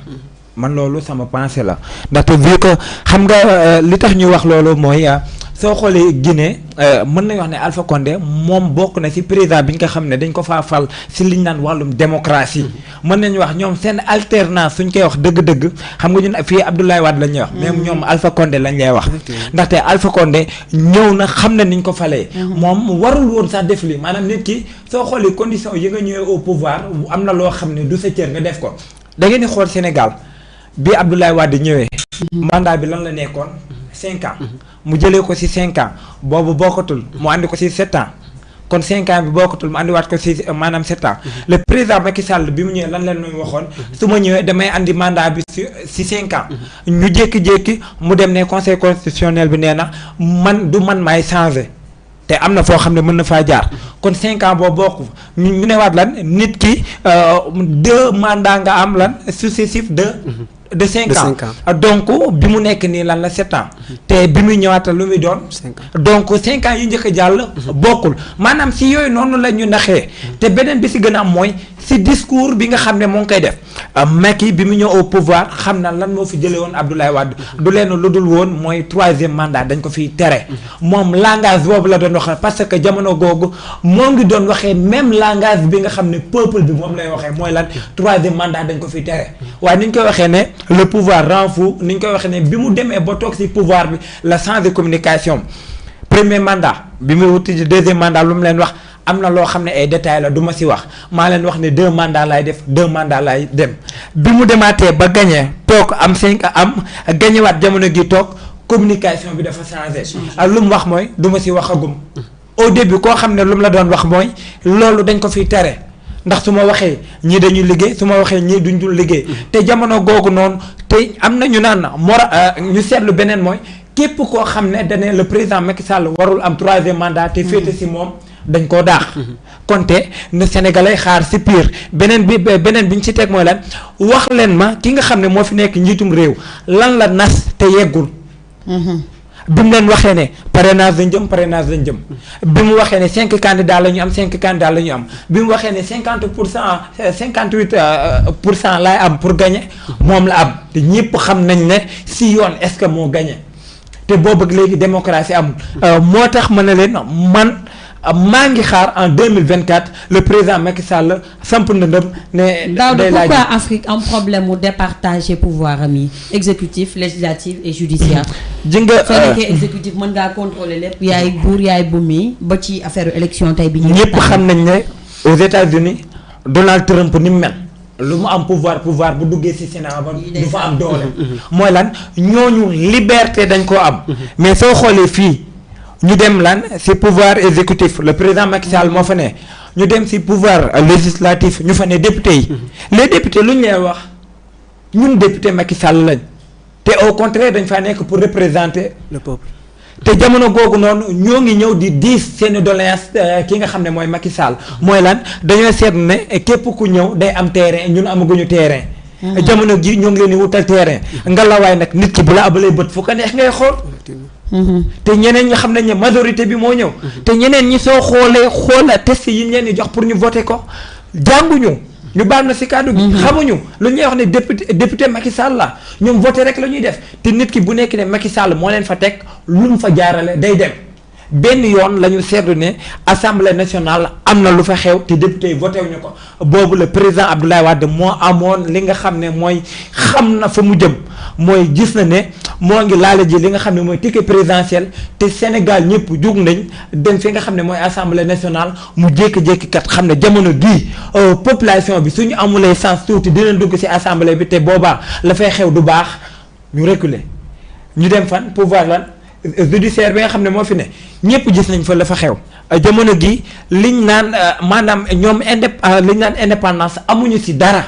man loolu sama pensée la ndaxte vu que xam nga li tax ñuy wax loolu mooy soo xoolee Guinée mën nañu wax ne Alpha Condé moom bokk na ci président bi ñu ko xam ne dañ ko faa fal ci liñ naan wàllum démocratie mën nañu wax ñoom seen alternance suñ koy wax dëgg-dëgg xam nga ñun fii Abdoulaye Wade la ñuy wax même ñoom Alpha Condé lañ lay wax ndaxte Alpha Condé ñëw na xam na niñ ko falee moom warul woon sax def li maanaam nit ki soo xoolee condition yi nga ñëwee au pouvoir am na loo xam ne du sa cër nga def ko da ngeen di xool Sénégal bi Abdoulaye Wade ñëwee mandat bi lan la nekkoon 5 ans mu jëlee ko ci 5 ans boobu bokkatul mu andi ko ci 7 ans kon 5 ans bi bokkatul mu andiwaat ko ci maanaam 7 ans le président Macky Sall bi mu ñëwee lan leen ñu waxoon su ma ñëwee damay andi mandat bi ci 5 ans ñu jékki-jékki mu dem ne conseil constitutionnel bi nee na man maay changer te am na foo xam ne mën na faa jaar kon 5 ans boo bokk ñu ne waat lan nit ki 2 mandats nga am lan successif de 5 ans donc bi mu nekk nii lan la 7 ans te bi muy ñëwaata lu muy doon donc 5 ans yu njëkk a jàll bokkul maanaam si yooyu noonu la ñu naxee te beneen bi si gën a am mooy si discours bi nga xam ne moo ngi koy def Macky bi mu ñëw au pouvoir xam na lan moo fi jëlee woon Abdoulaye Wade du leen lu dul woon mooy 3e mandat dañ ko fiy tere moom langage boobu la doon waxee parce que jamono googu moo ngi doon waxee même langage bi nga xam ne peuple bi moom lay waxee mooy lan 3e mandat dañ ko fiy tere waaye ni ñu koy waxee ne le pouvoir rend fou ni ñu koy waxee ne bi mu demee ba toog ci pouvoir bi la changé communication premier mandat bi muy wuti 2e mandat lu mu leen wax am na loo xam ne ay détails la du ma si wax maa leen wax ne 2 mandats laay def 2 mandats laay dem bi mu demaatee ba gagné toog am 5 am gagnéwaat jamono gi toog communication bi dafa changé. lu mu wax mooy du ma si waxagum. au début koo xam ne lu mu la doon wax mooy loolu dañ ko fiy tere ndax su ma waxee ñii dañuy liggéey su ma waxee ñii duñ dul liggéey te jamono googu noonu te am na ñu naan ñu seetlu beneen mooy képp koo xam ne dane le président Macky Sall warul am 3e mandat te féete si moom dañ koo daax konte ne Sénégalais xaar si pire beneen bi ñu si teg mooy lan wax leen ma ki nga xam ne moo fi nekk njiitum réew lan la nas te yeggul bi mu leen waxee ne parrainage lañ jëm bi mu waxee ne 5 candidats la ñu am 5 candidats la ñu am bi mu waxee ne 58% laay am pour gagner moom la am te ñëpp xam nañ ne si yoon est-ce que moo gagner te boobu ak léegi démocratie amul moo tax ma ne leen man maa ngi xaar en 2024 le président Macky Sall samp na ndëm ne. day laaj pourquoi Afrique am problème mu départager pouvoir am yi exécutif législatif et judiciaire. ji nga soo nekkee exécutif mën ngaa contrôler lépp yaay buur yaay bumi ba ci affaire élection tey bi. ñëpp xam nañ ne aux États-Unis Donald Trump ni mu mel. lu mu am pouvoir bu duggee ci Sénat ba du fa am doole. mooy lan ñooñu liberté dañ koo am. mais soo xoolee fii. ñu dem lan ci pouvoir exécutif le président Macky Sall moo fa ne ñu dem ci pouvoir législatif ñu fa ne député yi les députés lu ñu lay wax ñun député Macky Sall lañ te au contraire dañ faa nekk pour représenter le peuple te jamono googu noonu ñoo ngi ñëw di diis seeni doléance ki nga xam ne mooy Macky Sall mooy lan dañoo seet ne képp ku ñëw day am terrain ñun amaguñu terrain jamono ji ñoo ngi leen di wutal terrain ngalawaay nag nit ki bu la abalee bët fu ko neex ngay xool te ñeneen ñi xam nañ ne majorité bi moo ñëw te ñeneen ñi soo xoola test yi ñu leen di jox pour ñu voter ko jànguñu ñu baal na ci kàddu gi xamuñu lu ñuy wax ne député Macky Sall la ñoom voter rek la ñuy def te nit ki bu nekk ne Macky Sall moo leen fa teg lu mu fa jaarale day dem benn yoon la ñu seetlu ne assemblée nationale am na lu fa xew te député yi voté wuñu ko boobu le président Abdoulaye Wade moo amoon li nga xam ne mooy xam na fa mu jëm mooy gis na ne moo ngi laale ji li nga xam ne mooy ticket présidentiel te Sénégal ñëpp jug nañ dem fi nga xam ne mooy assemblée nationale mu jékki-jékki kat xam ne jamono gii population bi suñu amulee sens tuuti dina dugg ci assemblée bi te boobaa la fay xew du baax ñu reculer ñu dem fan pouvoir lan judiciaire bi nga xam ne moo fi ne ñëpp gis nañ fa la fa xew jamono gi liñ naan maanaam ñoom liñ naan indépendance amuñu ci dara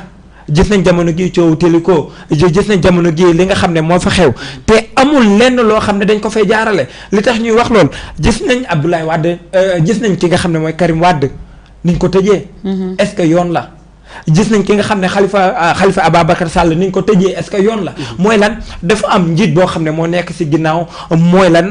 gis nañ jamono gi coow téliko gis nañ jamono gi li nga xam ne moo fa xew te amul lenn loo xam ne dañ ko fay jaarale li tax ñuy wax loolu gis nañ Abdoulaye Wade gis nañ ki nga xam ne mooy Karim Wade niñ ko tëjee est-ce que yoon la gis nañ ki nga xam ne Khalifa Ababacar Sall ni ñu ko tëjee est-ce que yoon la mooy lan dafa am njiit boo xam ne moo nekk ci ginnaaw mooy lan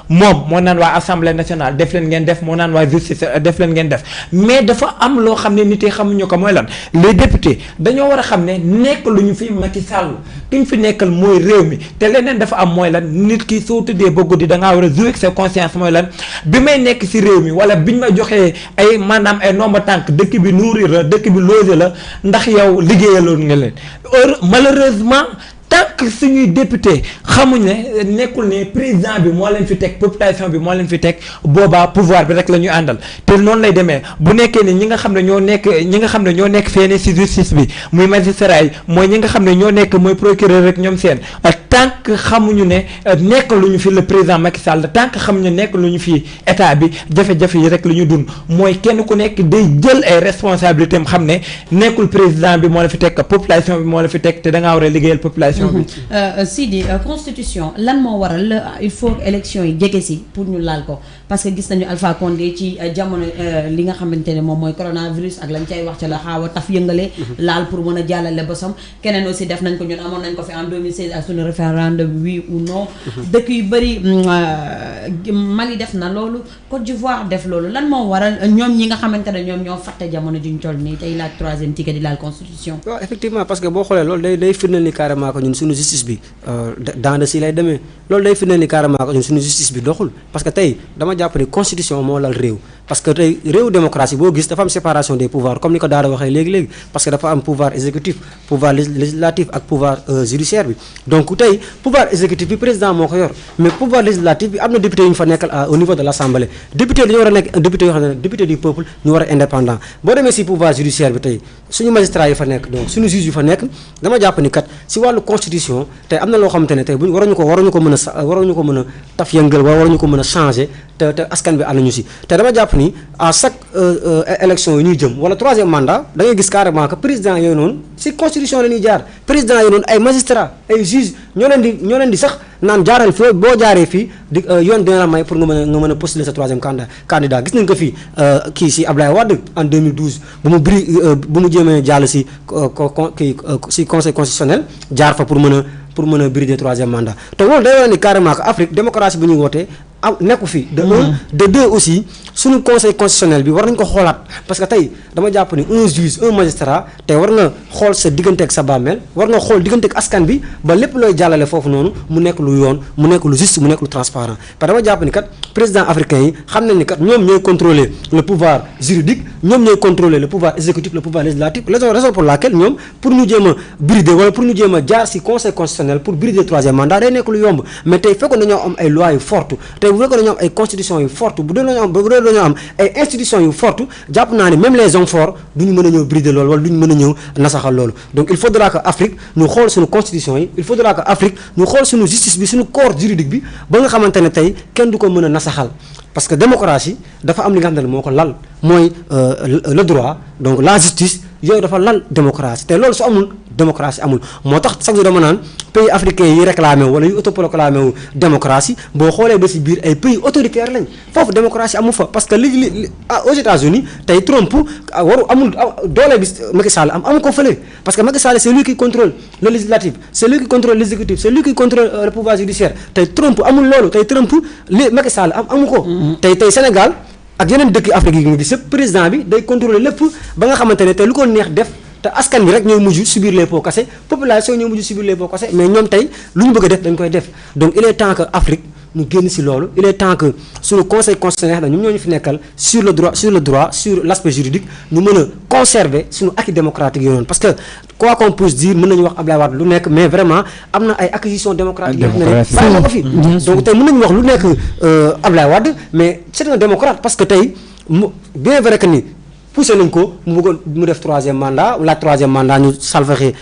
moom moo naan waa assemblée nationale def leen ngeen def moo naan waa justice def leen ngeen def mais dafa am loo xam ne nit yi xamuñu ko mooy lan les députés dañoo war a xam ne nekk lu ñu fi Macky Sall ki ñu fi nekkal mooy réew mi te leneen dafa am mooy lan nit ki soo tëddee ba guddi da ngaa war a jouer sa conscience mooy lan bi may nekk ci réew mi wala biñ ma joxee ay maanaam ay nomba tànk dëkk bi nourrir la dëkk bi loger la ndax yow liggéeyaloon nga leen malheureusement tant que suñuy député xamuñ ne nekkul ne président bi moo leen fi teg population bi moo leen fi teg boobaa pouvoir bi rek la ñuy àndal te noonu lay demee bu nekkee ne ñi nga xam ne ñoo nekk feene ci justice bi muy magistrat yi mooy ñi nga xam ne ñoo nekk mooy procureur rek ñoom seen tant que xamuñu ne nekk lu ñu fi le président Macky Sall tant que xamuñu nekk lu ñu fi état bi jafe-jafe yi rek lu ñu dund mooy kenn ku nekk day jël ay responsabilités am xam ne nekkul président bi moo la fi teg population bi moo la fi teg te da ngaa war a liggéeyal population bi. Sidi constitution lan moo waral il faut élection yi jege si pour ñu laal ko parce que gis nañu Alpha Condé ci jamono li nga xamante ne moom mooy coronavirus ak lañ cay wax ca la xaaw a taf yëngale laal pour mën a jàllale bosam keneen aussi def nañ ko ñun amoon nañ ko fi en 2016 ak suñu référendum oui ou non dëkk yu bëri Mali def na loolu Côte d'Ivoire def loolu lan moo waral ñoom ñi nga xamante ne ñoom ñoo fàtte jamono juñ toll nii tey laaj troisième ticket di laal constitution. waaw effectivement parce que boo xoolee loolu day firndeel ni carrément que ñun suñu justice bi dans si lay demee loolu day firndeel ni carrément que ñun suñu justice bi doxul parce que tey dama jàpp ni constitution moo lal réew parce que tey réew démocratie boo gis dafa am séparation des pouvoirs comme ni ko Daara waxee léegi parce que dafa am pouvoir exécutif pouvoir législatif ak pouvoir judiciaire bi donc tey pouvoir exécutif bi président moo ko yor mais pouvoir législatif bi am na député yu ñu fa nekkal au niveau de l'Assemblée député dañu war a nekk député yoo xam ne député du peuple ñu war a indépendant boo demee si pouvoir judiciaire bi tey suñu magistrat yi fa nekk donc suñu juge yu fa nekk dama jàpp ni kat si wàllu constitution tey am na loo xamante ne tey buñ waruñu ko mën a taf yëngal wala waruñu ko mën a changer te askan bi ànd ñu si te dama jàpp ni à chaque élection yi ñuy jëm wala 3e mandat da ngay gis carrément que président yooyu noonu si constitution la ñuy jaar président yooyu noonu ay magistrat ay juge ñoo leen di sax naan jaaral fii boo jaaree fii di yoon dina la may pour nga mën a postuler sa 3e candidat gis nañ ko fii kii si Ablaye Wade en 2012 bu mu jéemee jàll si si conseil constitutionnel jaar fa pour mën a brider 3e mandat te loolu day wane ni carrément que Afrique démocratie bu ñuy wootee nekku fi de un de deux aussi suñu conseil constitutionnel bi war nañ ko xoolaat parce que tey dama jàpp ni un juge un magistrat tey war nga xool sa diggante ak sa bàmmeel war nga xool diggante ak askan bi ba lépp looy jàllale foofu noonu mu nekk lu yoon mu nekk lu juste mu nekk lu transparent parce que dama jàpp ni kat président africain yi xam nañ ni kat ñoom ñooy contrôler le pouvoir juridique ñoom ñooy contrôler le pouvoir exécutif le pouvoir législatif raison pour laquelle ñoom pour ñu jéem a brider wala pour ñu jéem a jaar si conseil constitutionnel pour brider 3e mandat day nekk lu yomb mais tey fekkoon dañoo am ay lois yu fortes bu fekkoon dañoo am ay constitution yu forte bu dee dañoo am ay institutions yu forte jàpp naa ni même les hommes forts duñu mën a ñëw brider loolu wala duñu mën a ñëw nasaxal loolu donc il faudra que Afrique ñu xool suñu constitution yi il faudra que Afrique ñu xool suñu justice bi suñu corps juridique bi ba nga xamante ne tey kenn du ko mën a nasaxal parce que démocratie dafa am li nga xam ne moo ko lal mooy le droit donc la justice yooyu dafa lal démocratie te loolu su amul démocratie amul moo tax sax dama naan pays africains yi réclamé wu wala yu autoproclamé wu démocratie boo xoolee ba si biir ay pays autoritaire lañ foofu démocratie amul fa parce que li aux États-Unis tey Trump amul doole bi Macky Sall amu ko fële parce que Macky Sall c'est lui qui contrôle le législatif c'est lui qui contrôle l'exécutif c'est lui qui contrôle le pouvoir judiciaire tey Trump amul loolu tey Trump li Macky Sall amu ko tey Sénégal ak yeneen dëkk Afrique yi nga gis yëpp président bi day contrôler lépp ba nga xamante ne tey lu ko neex def te askan bi rek ñooy mujj subir les pots cassés population ñooy mujj subir les pots cassés mais ñoom tey lu ñu bëgg a def dañ koy def donc il est temps que Afrique ñu génn ci loolu il est temps que suñu conseil constitutionnel na ñoom ñoo ñu fi nekkal sur le droit sur l'aspect juridique ñu mën a conserver suñu acquis démocratique yooyu noonu parce que quoi qu'on puisse dire mën nañu wax Abdoulaye Wade lu nekk mais vraiment am na ay acquisition démocratique yoo xam ne bàyyi na ko fi donc tey mën nañu wax lu nekk Abdoulaye Wade mais c'est un démocrate parce que tey bien vrai que ni poussé nañ ko mu bëggoon mu def 3e mandat la 3e mandat ñu salvager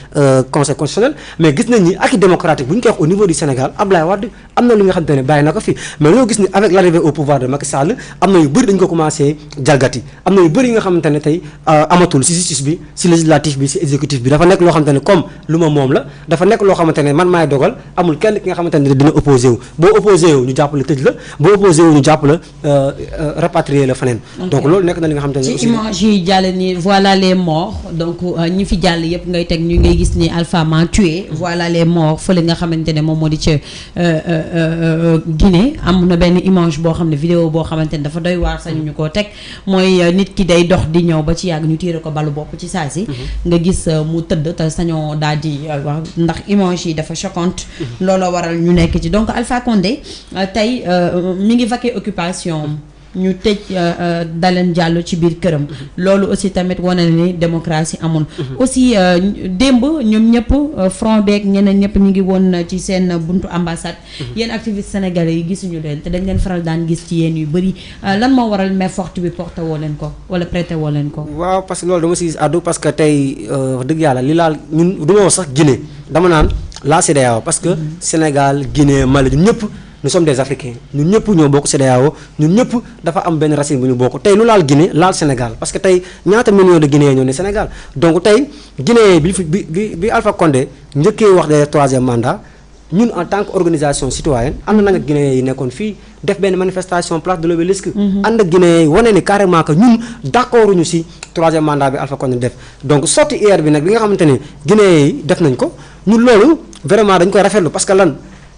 conseil constitutionnel mais gis nañ ni acquis démocratique bu ñu koy wax au niveau du Sénégal Abdoulaye Wade am na lu nga xamante ne bàyyi na ko fi mais ñoo gis ni avec l'arrivée au pouvoir de Macky Sall am na yu bëri dañu ko commencé jalgati am na yu bëri yi nga xamante ne tey amatul ci justice bi ci législatif bi ci exécutif bi dafa nekk loo xamante ne comme lu ma moom la dafa nekk loo xamante ne man maay dogal amul kenn ki nga xamante ne dina opposé wu boo opposé wu ñu jàpp la tëj la boo opposé wu ñu jàpp la rapatrier la feneen donc loolu nekk na li nga xamante ne aussi ci jàll ni voilà les morts donc ñi fi jàll yëpp ngay teg ñu ngay gis ni Alpha Man tué voilà les morts fële nga xamante ne moom moo di ca Guinée am na benn image boo xam ne vidéo boo xamante ne dafa doy waar sañu ñu koo teg mooy nit ki day dox di ñëw ba ci yàgg ñu tiire ko balu bopp ci saa si nga gis mu tëdd te sañoo daal di wax ndax image yi dafa choquante looloo waral ñu nekk ci donc Alpha Condé tey mi ngi vaquer occupation ñu tëj Dalen Diallo ci biir këram loolu aussi tamit wane na ni démocratie amul aussi démb ñoom ñëpp front beeg ñeneen ñëpp ñu ngi woon ci seen buntu ambassade yéen activistes sénégalais yi gisuñu leen te dañ leen faral daan gis ci yéen yu bëri lan moo waral main forte bi porté woo leen ko wala prêté woo leen ko waaw parce que loolu dama si gis àddu parce que tey wax dëgg yàlla li laal ñun du ma wax sax Guinée dama naan la CEDEAO parce que Sénégal Guinée Mali ñun ñëpp nous sommes des Africains ñun ñëpp ñoo bokk CEDEAO ñun ñëpp dafa am benn racine bu ñu bokk tey lu laal Guinée laal Sénégal parce que tey ñaata millions de Guinéens ñoo ne Sénégal donc tey Guinée bi Alpha Condé njëkkee wax de 3e mandat ñun en tant que organisation citoyenne ànd nañ ak Guinéens yi nekkoon fii def benn manifestation place de l'Obélisque ànd ak Guinéens yi wane ni carrément que ñun d'accorduñu ci 3e mandat bi Alpha Condé def donc sortie hier bi nag bi nga xamante ne Guinéens yi def nañ ko ñun loolu vraiment dañ koy rafetlu parce que lan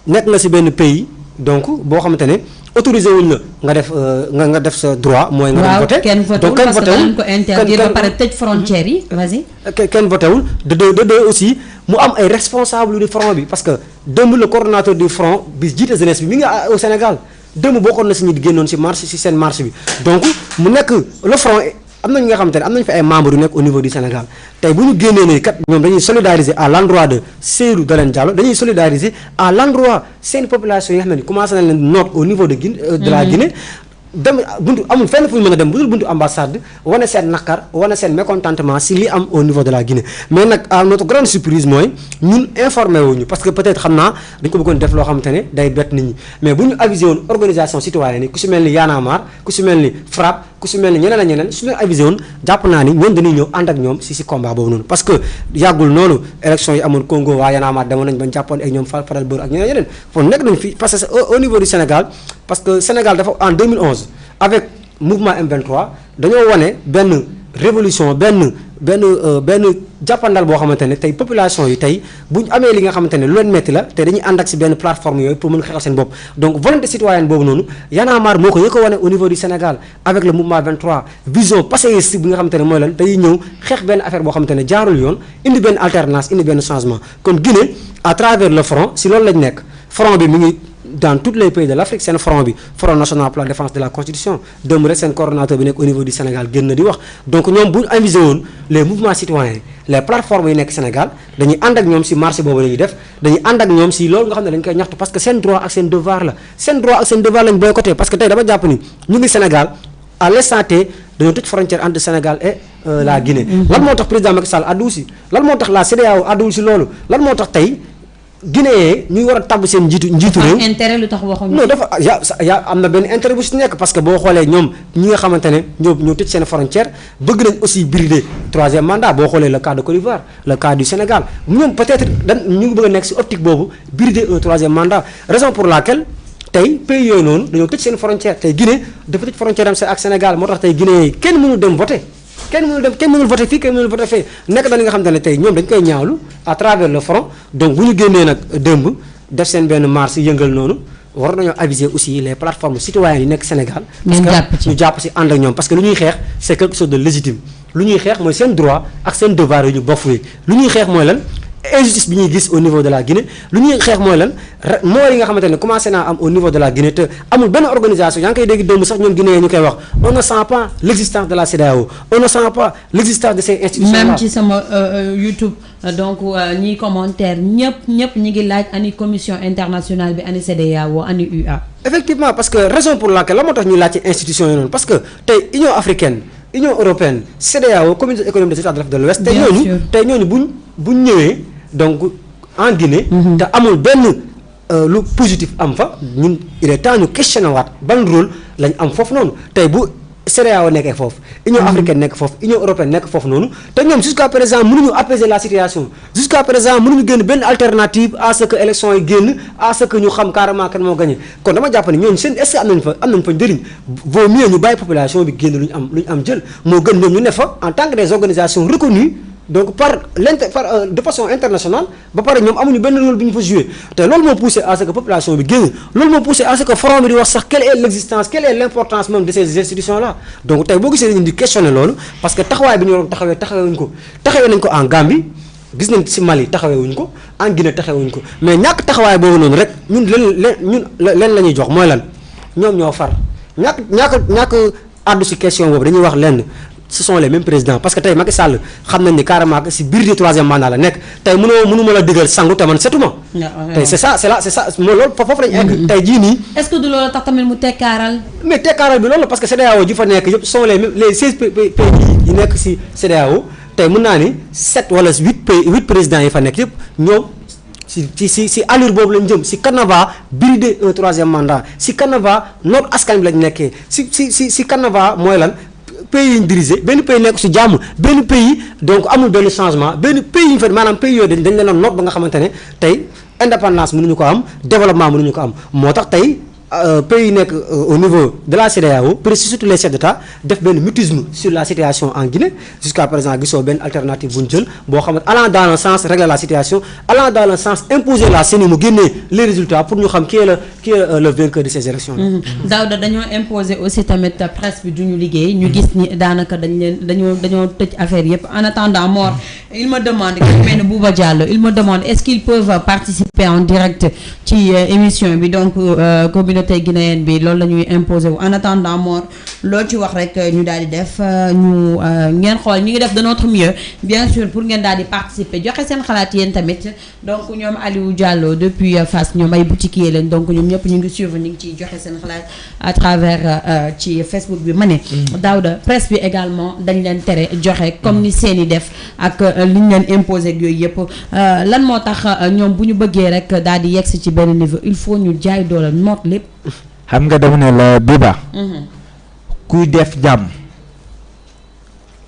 nekk nga ci benn pays donc boo xamante ne autorisé wuñ la nga def sa droit mooy nga dem voté kenn voté parce que dañ ko interdire ba pare tëj frontières yi vas-y kenn voté wul de deux aussi mu am ay responsable du front bi parce que démb le coordonnateur du front bi jiite jeunesse bi mi ngi au Sénégal démb bokkoon na si ñi génnoon si marche si seen marche bi donc mu nekk le front am na ñi nga xamante ne am nañu fi ay membres yu nekk au niveau du Sénégal tey bu ñu génnee ne kat ñoom dañuy solidariser à l'endroit de Seydou Dalein Diallo dañuy solidariser à l'endroit seen population yi nga xam ne commencé nañ leen noot au niveau de Guinée de la Guinée dem buntu amul fenn fu ñu mën a dem bu dul buntu ambassade wane seen naqar wane seen mécontentement si li am au niveau de la Guinée mais nag à notre grande surprise mooy ñun informé wuñu parce que peut-être xam naa dañu ko bëggoon def loo xamante ne day bett nit ñi mais bu ñu avisé woon organisation citoyenne yi ku si mel ni Y'en a marre ku si mel ni FRAPP ku si mel ni ñeneen ak ñeneen su leen avisé woon jàpp naa ni ñoom dañuy ñëw ànd ak ñoom si combat boobu noonu parce que yàggul noonu élection yi amoon Congo waa Y'en a marre demoon nañ bañ jàppoon ak ñoom Fadel Barro ak ñeneen fon nekk nañ fi parce que au niveau du Sénégal parce que Sénégal dafa en 2011 avec mouvement M23 dañoo wane benn révolution benn jàppandal boo xamante ne tey population yi tey bu ñu amee li nga xamante ne lu leen metti la te dañuy ànd ak si benn plateforme yooyu pour mën xeexal seen bopp donc volonté citoyenne boobu noonu Y'en a marre moo ko yëg ko wane au niveau du Sénégal avec le mouvement 23 vision passéiste bi nga xamante ne mooy lan dañuy ñëw xeex benn affaire boo xamante ne jaarul yoon indi benn alternance indi benn changement kon Guinée à travers le front si loolu lañ nekk front bi mi ngi dans tous les pays de l'Afrique seen front bi front national pour la défense de la constitution démb rek seen coordonnateur bi nekk au niveau du Sénégal génn na di wax donc ñoom bu ñu avisé woon les mouvements citoyens les plateformes yi nekk Sénégal dañuy ànd ak ñoom si marché boobu la ñuy def dañuy ànd ak ñoom si loolu nga xam ne dañu koy ñaxtu parce que seen droit ak seen devoir la seen droit ak seen devoir lañ boycotté parce que tey dama jàpp ni ñu ngi Sénégal à l'instant T dañoo tëj frontière entre Sénégal et la Guinée lan moo tax président Macky Sall àdduwu si lan moo tax la CEDEAO àdduwul si loolu lan moo tax tey Guinéen ñuy war a tabb seen njiitu réew intérêt lu tax waxuñu non dafa yaa am na benn intérêt bu si nekk parce que boo xoolee ñoom ñi nga xamante ne ñoo tëj seen frontière bëgg nañ aussi brider troisième mandat boo xoolee le cas de Côte d'Ivoire le cas du Sénégal ñoom peut-être ñu ngi bëgg a nekk si optique boobu brider un troisième mandat raison pour laquelle tey pays yooyu noonu dañoo tëj seen frontière tey Guinée dafa tëj frontière am ak Sénégal moo tax tey Guinée yi kenn mënul dem voter kenn mënul voter fii kenn mënul voter fee nekk na li nga xamante ne tey ñoom dañ koy ñaawlu à travers le front donc bu ñu génnee nag démb def seen benn marche yëngal noonu war nañoo aviser aussi les plateformes citoyennes yi nekk Sénégal parce que ñu jàpp ci ànd ak ñoom parce que lu ñuy xeex c'est quelque chose de légitime lu ñuy xeex mooy seen droit ak seen devoir yu ñu bofwee lu ñuy xeex mooy lan injustice bi ñuy gis au niveau de la Guinée lu ñuy xeex mooy lan moor yi nga xamante ne commencé naa am au niveau de la Guinée te amul benn organisation yaa ngi koy dégg démb sax ñoom Guinéens ñu koy wax on ne sent pas l'existence de la CEDEAO on ne sent pas l'existence de ces institutions là même ci sama YouTube donc ñiy commentaire ñëpp ñi ngi laaj ani commission internationale bi ani CEDEAO ani UA effectivement parce que raison pour laquelle la moo tax ñuy laaj ci institution yi noonu parce que tey Union africaine Union européenne CEDEAO communauté économique des États de l'Afrique de l'Ouest tey ñooñu buñ ñëwee donc en Guinée te amul benn lu positif am fa ñun il est temps ñu questionné waat ban rôle lañ am foofu noonu tey bu CEDEAO nekkee foofu Union africaine nekk foofu Union européenne nekk foofu noonu te ñoom jusqu'à présent mënuñu apaiser la situation jusqu'à présent mënuñu génn benn alternative à ce que élection yi génn à ce que ñu xam carrément kan moo gagné kon dama jàpp ne ñooñu seen est-ce que am nañ fa njëriñ vaut mieux ñu bàyyi population bi génn lu ñu am jël moo gën ñoom ñu ne fa en tant que des organisations reconnues donc de façon internationale ba pare ñoom amuñu benn rôle bi ñu fa joué te loolu moo poussé à ce que population bi génn loolu moo poussé à ce que front bi di wax sax quelle est l'existence quelle est l'importance même de ces institutions là donc tey boo gisee dañu di questionner loolu parce que taxawaay bi ñu waroon taxawee nañ ko en Gambie gis nañ ci Mali taxawewuñ ko en Guinée taxawewuñ ko mais ñàkk taxawaay boobu noonu rek ñun leen la ñuy jox mooy lan ñoom ñoo far ñàkk àddu ci question boobu dañuy wax lenn ce sont les mêmes présidents parce que tey Macky Sall xam nañ ni carrément que si biir di troisième mandat la nekk tey mënuma la digal sangu te man setuma tey c'est ça moo loolu foofu lañu egg tey jii nii est-ce que du loolu tax tamit mu tekkaaral mais tekkaaral bi loolu la parce que CEDEAO ji fa nekk yëpp sont les mêmes les 16 pays yi nekk si CEDEAO tey mën naa ni 7 wala 8 présidents yi fa nekk yëpp ñoom si allure boobu lañ jëm si canevas brider un troisième mandat si canevas notre askan bi lañ nekkee si canevas mooy lan pays yi ñu dirigé benn pays nekk si jàmm benn pays donc amul benn changement benn pays yi ñu fa maanaam pays yooyu dañ leen a noot ba nga xamante ne tey indépendance mënuñu ko am développement mënuñu ko am moo tax tey pays yi nekk au niveau de la CEDEAO précis surtout les chefs d'État def benn mutisme sur la situation en Guinée jusqu'à présent gisoo benn alternative bu ñu jël boo xamante allant dans le sens régler la situation allant dans le sens imposer la CENI mu génnee les résultats pour ñu xam qui est le vainqueur de ces élections là. Daouda dañoo imposer aussi tamit presse bi duñu liggéey ñu gis ni daanaka dañoo tëj affaire yëpp en attendant Mor il me demande ku mel ne Bouba Diallo il me demande est-ce qu'ils peuvent participer en direct ci émission bi donc communauté communauté guinéenne bi loolu la ñuy imposer wu en attendant Mor loo ci wax rek ñu daal di def ñu ngeen xool ñu ngi def de notre mieux bien sûr pour ngeen daal di participer joxe seen xalaat yéen tamit donc ñoom Aliou Diallo depuis Fass ñoom ay boutiquier lañ donc ñoom ñëpp ñu ngi suivre ñu ngi ciy joxe seen xalaat à travers ci Facebook bi ma ne Daouda presse bi également dañ leen tere joxe comme ni seeni def ak li ñu leen imposer ak yooyu yëpp lan moo tax ñoom bu ñu bëggee rek daal di yegsi ci benn niveau il faut ñu jaay doole noot lépp. xam nga dama ne la Biba. kuy def jàmm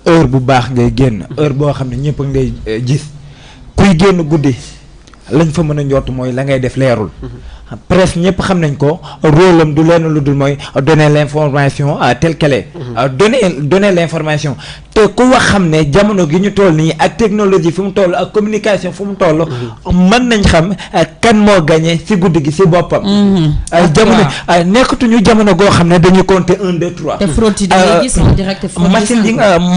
heure bu baax ngay génn heure boo xam ne ñëpp a ngay gis kuy génn guddi lañ fa mën a njott mooy la ngay def leerul. presse ñëpp xam nañ ko rôle am du leen lu dul mooy donner l'information telle qu'elle est. donner l'information te ku wax xam ne jamono gi ñu toll nii ak technologie fi mu toll ak communication fu mu toll. mën nañ xam kan moo gagné ci guddi gi ci boppam. jamono nekkatuñu jamono goo xam ne dañuy compter 1 2 3. te fraude yi da ngay gis en direct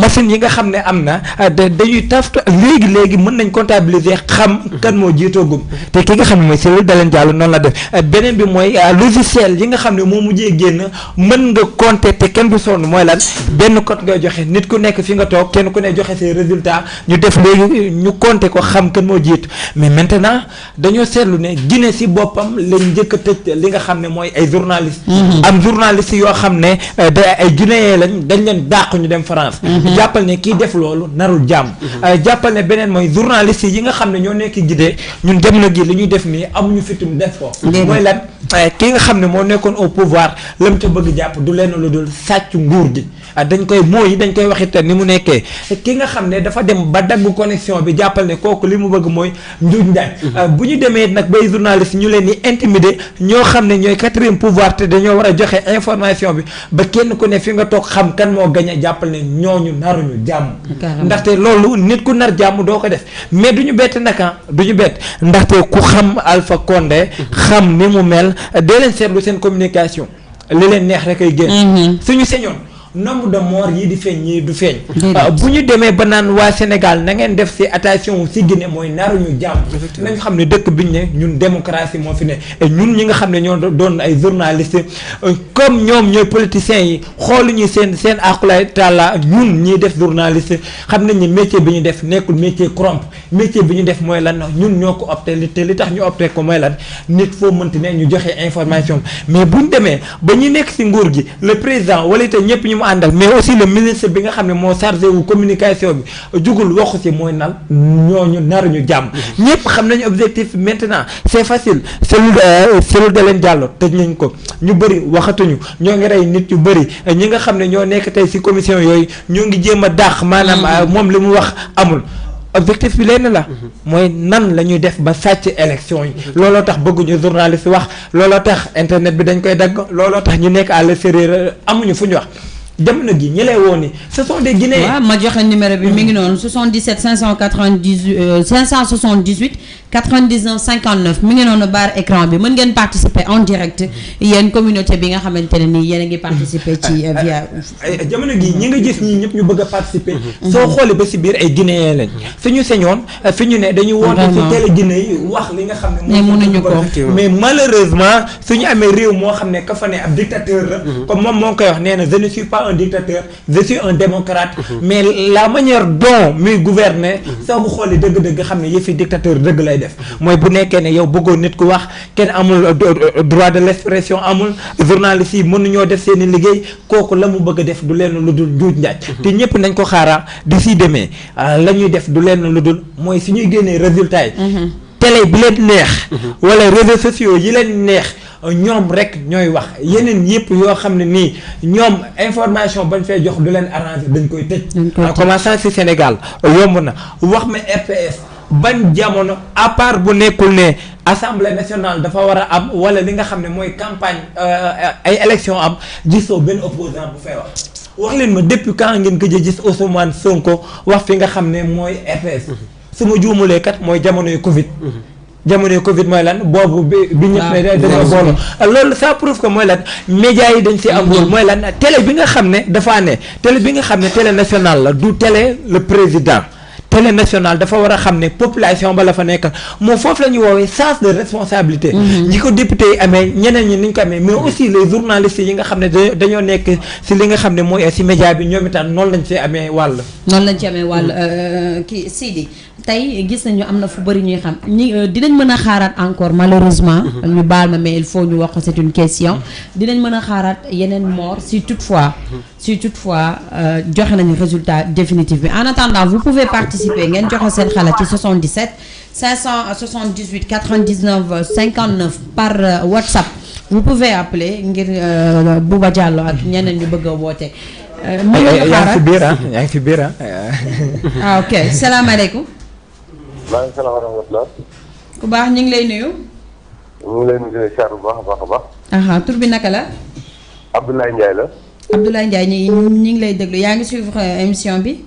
machine yi nga xam ne am na dañuy taf léegi mën nañ comptabiliser xam kan moo jiitoogum te ki nga xam ne mooy Cellou Dalein Diallo noonu la def. beneen bi mooy logiciel yi nga xam ne moo mujjee génn mën nga compter te kenn du sonn mooy lan benn code ngay joxe nit ku nekk fi nga toog kenn ku ne joxe ses résultats ñu def léegi ñu compter ko xam kan moo jiitu mais maintenant dañoo seetlu ne Guinée ci boppam lañ njëkk a tëj li nga xam ne mooy ay journalistes. am journalistes yoo xam ne ay Guinéens dañ leen dàq ñu dem France. jàppal ne kii def loolu narul jàmm. jàppal ne beneen mooy journalistes yi nga xam ne ñoo nekk Guinée ñun jamono gi li ñuy def nii amuñu fitum def ko. mooy lan ki nga xam ne moo nekkoon au pouvoir lam ca bëgg jàpp du lenn lu dul sàcc nguur gi dañ koy wax it ni mu nekkee ki nga xam ne dafa dem ba dagg connexion bi jàppal ne kooku li mu bëgg mooy njuuj njaaj bu ñu demee nag bay journaliste ñu leen di intimider ñoo xam ne ñooy 4e pouvoir te dañoo war a joxe information bi ba kenn ku ne fi nga toog xam kan moo gañ a jàppal ne ñooñu naruñu jàmm ndaxte loolu nit ku nar jàmm doo ko def mais du ñu bett naka du ñu bett ndaxte ku xam Alpha Condé xam ni mu mel dee leen seetlu seen communication li leen neex rek ay génn suñu señoon nombre de morts yi di feeñ ñii du feeñ bu ñu demee ba naan waa Sénégal na ngeen def ci attention ci Guinée mooy naruñu jàmm nañ xam ne dëkk biñ ne ñun démocratie moo fi ne et ñun ñi nga xam ne ñoo doon ay journalistes comme ñoom ñooy politiciens yi xooluñu seen aqulay taala ñun ñiy def journaliste xam nañ ne métier bi ñu def nekkul métier corrompu métier bi ñu def mooy lan ñun ñoo ko opté te li tax ñu opté ko mooy lan nit foo mënti ne ñu joxe information mais buñ demee ba ñu nekk ci nguur gi le président wala te ñëpp ñu àndal mais aussi le ministre bi nga xam ne moo chargé wu communication bi jugul waxu ci mooy nal ñooñu naruñu jàmm ñëpp xam nañu objectif maintenant c'est facile Cellou Dalein Diallo tëj nañ ko ñu bëri waxatuñu ñoo ngi rey nit yu bëri ñi nga xam ne ñoo nekk tey ci commission yooyu ñoo ngi jéem a dàq maanaam moom li mu wax amul objectif bi lenn la mooy nan la ñuy def ba sàcc élection yi looloo tax bëgguñu journaliste wax looloo tax internet bi dañ koy dagg looloo tax ñu nekk à l'extérieur amuñu fu ñu wax jamono gi ñi lay woo ni ce sont des Guinéens. waaw ma joxe numéro bi mi ngi noonu 77 578 99 59 mi ngi noonu barre écran bi mën ngeen participer en direct yéen communauté bi nga xamante ne nii yéen a ngi participer ci via. jamono gi ñi nga gis ñii ñëpp ñu bëgg a participer. soo xoolee ba si biir ay Guinéens lañ. suñu sañoon fi ñu ne dañuy woote ci télé Guinée yi wax li nga xam ne. mais mënuñu ko mais malheureusement suñu amee réew moo xam ne ka fa ne ab dictateur la. comme moom moo koy wax nee na je ne suis pas un dictateur je suis un démocrate. mais la manière dont muy gouverner. soo ko xoolee dëgg-dëgg xam ne yëfi dictateur dëgg lay def. mooy bu nekkee ne yow bëggoon nit ku wax kenn amul droit de l'expression amul journalistes yi mënuñoo def seen i liggéey kooku la mu bëgg a def du leen lu dul njuuj njaaj te ñëpp nañ ko xaaraa di si demee la ñuy def du leen lu dul mooy su ñuy génnee résultat yi télé bi leen neex wala réseaux sociaux yi leen neex ñoom rek ñooy wax yeneen yëpp yoo xam ne nii ñoom information bañ fay jox du leen arrangé dañ koy tëj en commençant ci Sénégal yomb na wax ma RTS ban jamono à part bu nekkul ne assemblée nationale dafa war a am wala li nga xam ne mooy campagne ay élection am gisoo benn opposant bu fay wax leen ma depuis quand ngeen ko gis Ousmane Sonko wax fi nga xam ne mooy RTS su ma juumulee kat mooy jamonoy Covid jamonoy Covid mooy lan boobu bi ñëpp ne dañoo booloo loolu ça prouve que mooy lan médias yi dañ si am rôle mooy lan télé bi nga xam ne dafaa ne télé bi nga xam ne télé nationale la du télé le président télé nationale dafa war a xam ne population ba la fa nekk moom foofu la ñuy woowee sens de responsabilité. ñi ko député yi amee ñeneen ñi ni ñu ko amee mais aussi les journalistes yi nga xam ne dañoo nekk si li nga xam ne mooy si média bi ñoom itam noonu lañ see amee wàll. noonu lañ ci amee wàll kii Sidi tey gis nañu am na fu bëri ñuy xam ñi dinañ mën a xaaraat encore malheureusement. ñu baal ma mais il faut ñu wax ko c'est une question. dinañ mën a xaaraat yeneen mort si toutefois joxe nañu résultat définitif bi en attendant vous pouvez participer ngeen joxe seen xalaat ci 77 578 99 59 par WhatsApp vous pouvez appeler ngir Bouba Diallo ak ñeneen ñu bëgg a woote. yaa ngi fi biir yaa ngi fi biir ah ok salaamaaleykum. maaleykum salaam wa rahmatulah. ku baax ñu ngi lay nuyu. ñu ngi lay nuyu char bu baax a baax a baax. aha tur bi naka la. Abdoulaye Ndiaye la. Abdoulaye Ndiaye ñu ngi lay déglu yaa ngi suivre émission bi.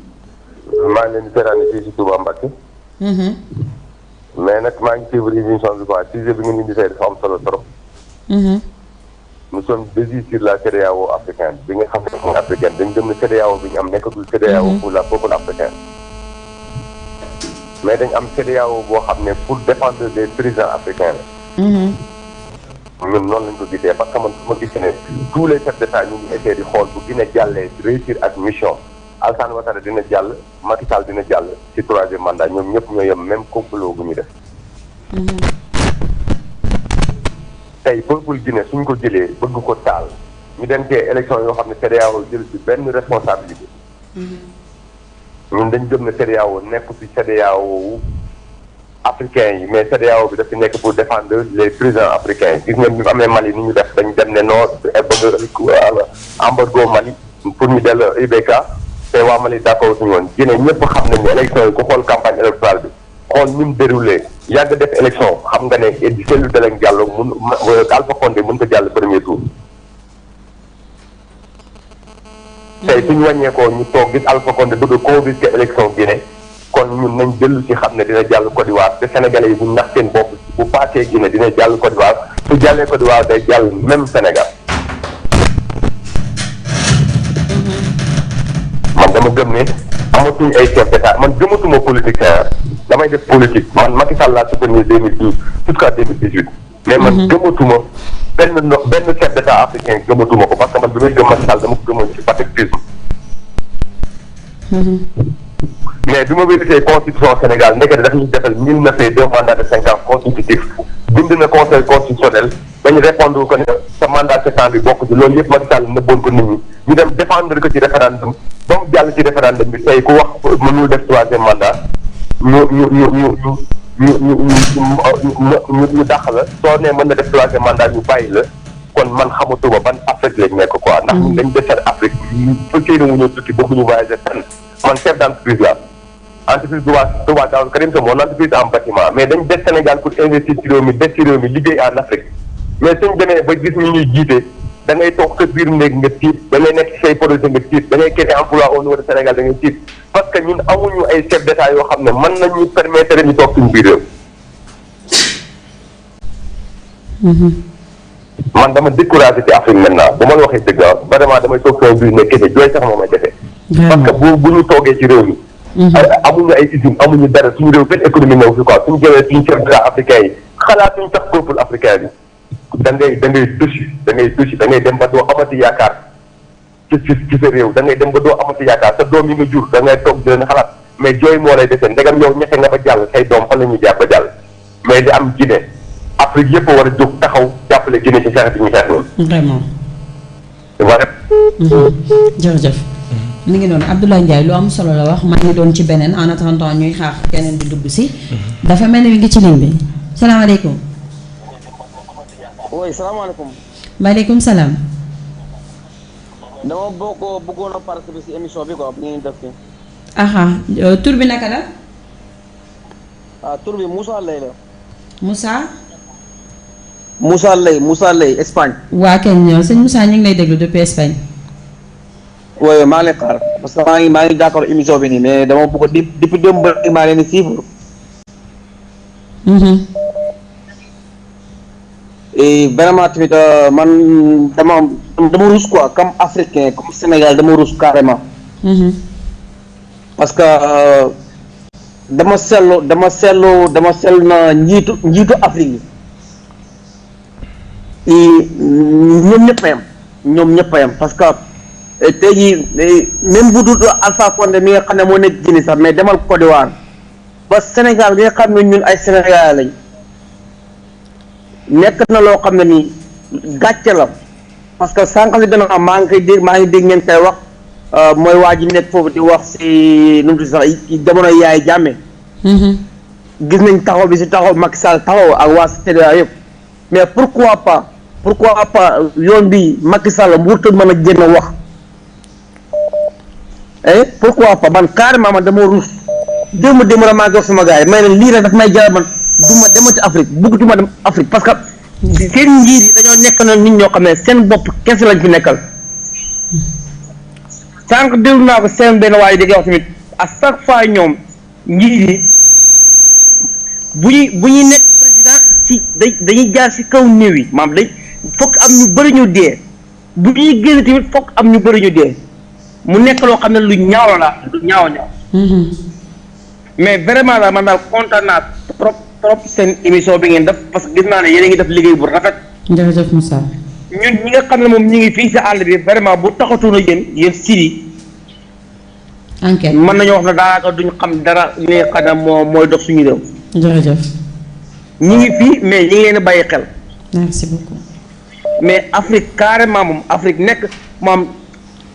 maa ngi leen di seetaan fii si Touba Mbacké. mais nag maa ngi suivre émission bi quoi sujet bi ngeen indi tey dafa am solo trop. nous sommes basés sur la CEDEAO africaine bi nga xam ne mooy africaine dañu gëm ne CEDEAO bi ñu am nekkatul CEDEAO pour la peuple africain. mais dañ am CEDEAO boo xam ne pour défendre les présidents africains la. ñun noonu lañ ko gisee parce que man su ma gisee ne tous les chefs d'État ñu ngi essayé di xool bu dina jàllee réussir ak mission Alassane Ouattara dina jàll Macky Sall dina jàll ci troisième mandat ñoom ñëpp ñoo yem même complot bu ñu def. tey peuple Guinée suñ ko jëlee bëgg ko taal ñu dem cee élection yoo xam ne CEDEAO jël ci benn responsabilité. ñun dañ gëm ne CEDEAO nekk ci CEDEAO africains yi mais CEDEAO bi daf ci nekk pour défendre les présidents africains gis nga ñu amee Mali ni ñu def dañ dem ne non bëgg embargo Mali pour ñu dellu IBK te waa Mali d'accord suñu woon Guinée ñëpp xam nañ ne élection yi ku xool campagne électorale bi xool ni mu déroulé yàgg def élection xam nga ne Cellou Dalein Diallo Alpha Condé mën ko jàll premier tour. tey suñu wàññeekoo ñu toog gis Alpha Condé bëgg a convoquer élection Guinée kon ñun nañ jëllu ci xam ne dina jàll Côte d'Ivoire te Sénégalais yi bu nax seen bopp bu paasee Guinée dina jàll Côte d'Ivoire su jàllee Côte d'Ivoire day jàll même Sénégal. man dama gëm ne amatuñ ay chef d'état man gëmatuma politicien damay def politique man Macky Sall laa soutenir 2012 jusqu'à 2018 mais man gëmatuma benn chef d'état africain gëmatuma ko parce que man bi may gëm Macky Sall dama ko gëmoon ci patriotisme. mais bi ma vérifié constitution Sénégal ndekete daf ñu defal 1902 mandat de 5 ans constitutif bind na conseil constitutionnel dañu répondre ko ne sa mandat 7 ans bi bokk ci loolu yëpp Macky Sall nëbboon ko nit ñi ñu dem défendre ko ci référendum ba mu jàll ci référendum bi tey ku wax mënul def troisième mandat ñu dàq la soo nee mën na def troisième mandat ñu bàyyi la kon man xamatuma ban Afrique lañ nekk quoi ndax ñun dañ defar Afrique fekkee ne mu ñëw tukki bëgg ñu voyager fenn man chef d'entreprise la entreprise Touba Darou Karim c'est mon entreprise en bâtiment mais dañ des Sénégal pour investir ci réew mi des ci réew mi liggéey en Afrique mais suñ demee ba gis ñu ñuy jiite da ngay toog sa biir néeg nga tiit da ngay nekk say projet nga tiit da ngay créer emploi au niveau de Sénégal da ngay tiit parce que ñun amuñu ay chef d'état yoo xam ne mën nañu permettre ñu toog suñu biir réew. man dama découragé ci Afrique maintenant bu ma la waxee dëgg vraiment damay toog sama biir ne kese jooy sax moom ay defe parce que bu ñu toogee ci réew mi. amuñu ay usine amuñu dara suñu réew benn économie ñëw fi quoi suñu jëlee suñu chef d'état africain yi xalaatuñu sax peuple africain bi da ngay da ngay dem ba doo amati yaakaar ci sa réew da ngay dem ba doo amati yaakaar sa doom yi nga jur da ngay toog di leen xalaat mais jooy moo lay desee ndegam yow ñexe nga ba jàll say doom fan la ñuy jaar ba jàll mais li am Guinée Afrique yëpp war a jóg taxaw jàppale Guinée ci xeex bi ñu xeex loolu. vraiment. voilà. jërëjëf. mi ngi noonu Abdoulaye Ndiaye lu am solo la wax maa ngi doon ci beneen en attendant ñuy xaar keneen di dugg si. dafa mel ni mi ngi ci ligne bi. salaamaaleykum. oui salaamaaleykum. maaleykum salaam. dama bëggoon a participer si émission bi quoi bu ngeen def fii. aha tur bi naka la. tur bi Moussa Lay la. Moussa. Moussa Lay Espagne. waa kenn sëñ Moussa ñu ngi lay déglu depuis Espagne. oui maa ngi lay xaar parce que maa ngi d'accord émission bi nii mais dama bëgg depuis démb ba maa leen di suivre. et vraiment tamit man dama rus quoi comme africain comme Sénégal dama rus carrément. parce que dama seetlu na njiitu Afrique yi ñoom ñëpp a yam parce que tey jii même bu dul Alpha Condé mi nga xam ne moo nekk Guinée sax mais demal Côte d'Ivoire ba Sénégal bi nga xam ne ñun ay Sénégalais lañ nekk na loo xam ne nii gàcce la parce que sànq si dana maa ngi dégg ngeen koy wax mooy waa ji nekk foofu di wax si nu mu tudd sax jamono yaay jàmme gis nañ taxaw bi si taxaw Macky Sall taxaw ak waa CEDEAO yëpp mais pourquoi pas yoon bi Macky Sall mu wurtul mën a génn wax pourquoi pas man carrément man dama ruus démb la maa ngi wax sama gars yi may leen lii rek daf may jaral man du ma demati Afrique bëggatuma dem Afrique parce que seen njiit yi dañoo nekk na nit ñoo xam ne seen bopp kese lañ fi nekkal sànq déglu naa ko seen benn waaye di wax tamit à chaque fois ñoom njiit yi bu ñuy nekk président ci dañuy jaar ci kaw néew yi maam dañ fokk am ñu bëri ñu dee bu ñuy génn tamit fokk am ñu bëri ñu dee mu nekk loo xam ne lu ñaaw la lu ñaaw mais vraiment daal man daal kontaan naa trop seen émission bi ngeen def parce que gis naa ne yéen a ngi def liggéey bu rafet. jërëjëf Moussa. ñun ñi nga xam ne moom ñu ngi fii si àll bi vraiment bu taxatoon a yéen Sidi. enquête mën nañu wax ne daanaka duñ xam dara li nga xam ne mooy dox suñu réew. jërëjëf. ñi ngi fii mais ñi ngi leen a bàyyi xel. merci beaucoup. mais Afrique carrément moom Afrique nekk moom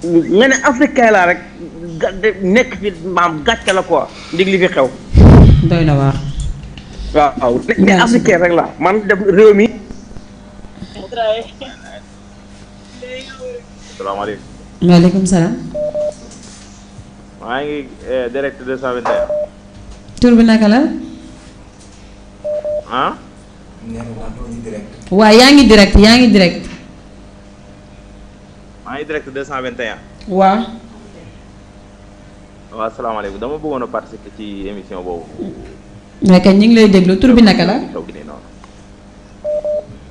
nga ne africain laa rek nekk fi maam gàcce la quoi ndig li fi xew. doy na waar. waaw mais africain rek la man def réew mi. salaamaaleykum. maaleykum salaam. maa ngi direct 221. tur bi naka la. ah. waaw yaa ngi direct. maa ngi direct 221. waaw. waaw salaamaaleykum dama bëggoon a participer ci émission boobu. mais kañ ñu ngi lay déglu tur bi naka la. taw gi nii noonu.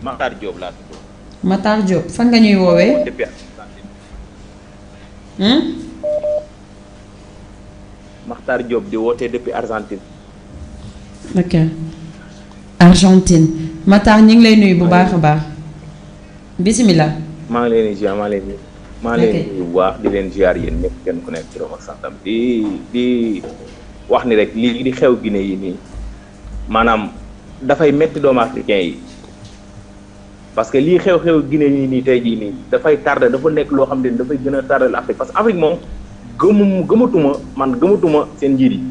Makhtar Diop laa tudd. Makhtar Diop fan nga ñuy woowee. depuis Makhtar Diop di wootee depuis Argentine. ok Argentine Makhtar ñu ngi lay nuyu bu baax a baax. bisimilah. maa ngi leen di ziar maa ngi leen di bu baax di leen ziar yéen ñëpp kenn ku nekk ci ak santam di wax ni rek lii di xew Guinée yi nii maanaam dafay metti doomu africain yi parce que lii xew Guinée yi nii tey jii nii dafay tardé dafa nekk loo xam ne dafay gën a tardé l'Afrique parce que Afrique moom gëmatuma seen njiit yi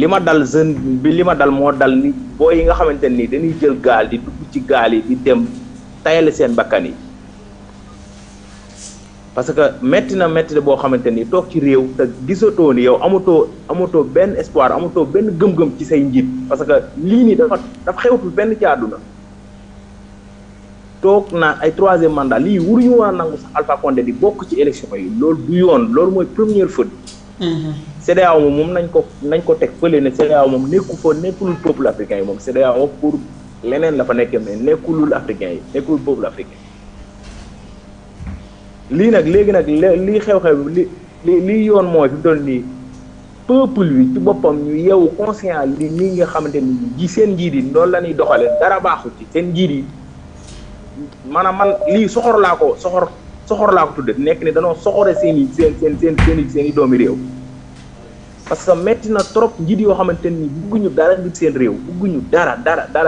li ma dal jeune bi li ma dal moo dal ni boo yi nga xamante nii dañuy jël gaal di dugg ci gaal yi di dem tayale seen bakkan yi parce que metti na boo xamante ni toog ci réew te gisatoo ni yow amatoo benn espoir amatoo benn gëm-gëm ci say njiit parce que lii nii dafa xewtul benn ci àdduna toog naa ay 3e mandat lii waruñu war a nangu sax Alpha Condé di bokk ci élection yi loolu du yoon loolu mooy première faute. CEDEAO moom nañ ko teg fële ne CEDEAO moom nekkul peuple africain yi moom CEDEAO pour leneen la fa nekkee mais nekkulul africain yi nekkul peuple africain. lii nag léegi nag lii xew-xew li yoon mooy fi mu toll nii peuple bi ci boppam ñu yeewu conscient li nii nga xamante ni ji seen njiit yi noonu la ñuy doxalee dara baaxul ci seen njiit yi maanaam man lii soxor laa ko tudde nekk ni danoo soxore seen i doomi réew parce que metti na trop njiit yoo xamante ni bugguñu dara ngir seen réew bugguñu dara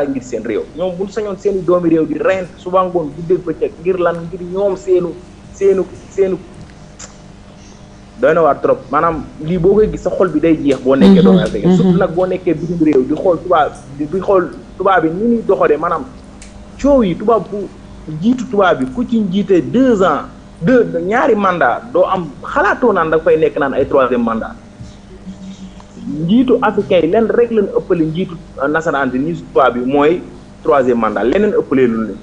ngir seen réew ñoom buñ sañoon seen i doomi réew di rent suba ngoon guddeeg bëccëg ngir lan ngir ñoom seenu doy na waar trop maanaam lii boo koy gis sa xol bi day jeex boo nekkee doomu africain surtout nag boo nekkee bitim réew di xool tubaab bi ni ñuy doxalee maanaam coow yi tubaab bu jiitu tubaab bi ku ci njiite 2 ans ñaari mandat doo am xalaatoo naan da fay nekk naan ay 3e mandat njiitu africain yi leen rek leen ëppale njiitu nasaraan si njiitu tubaab bi mooy 3e mandat leneen ëppalee lu leen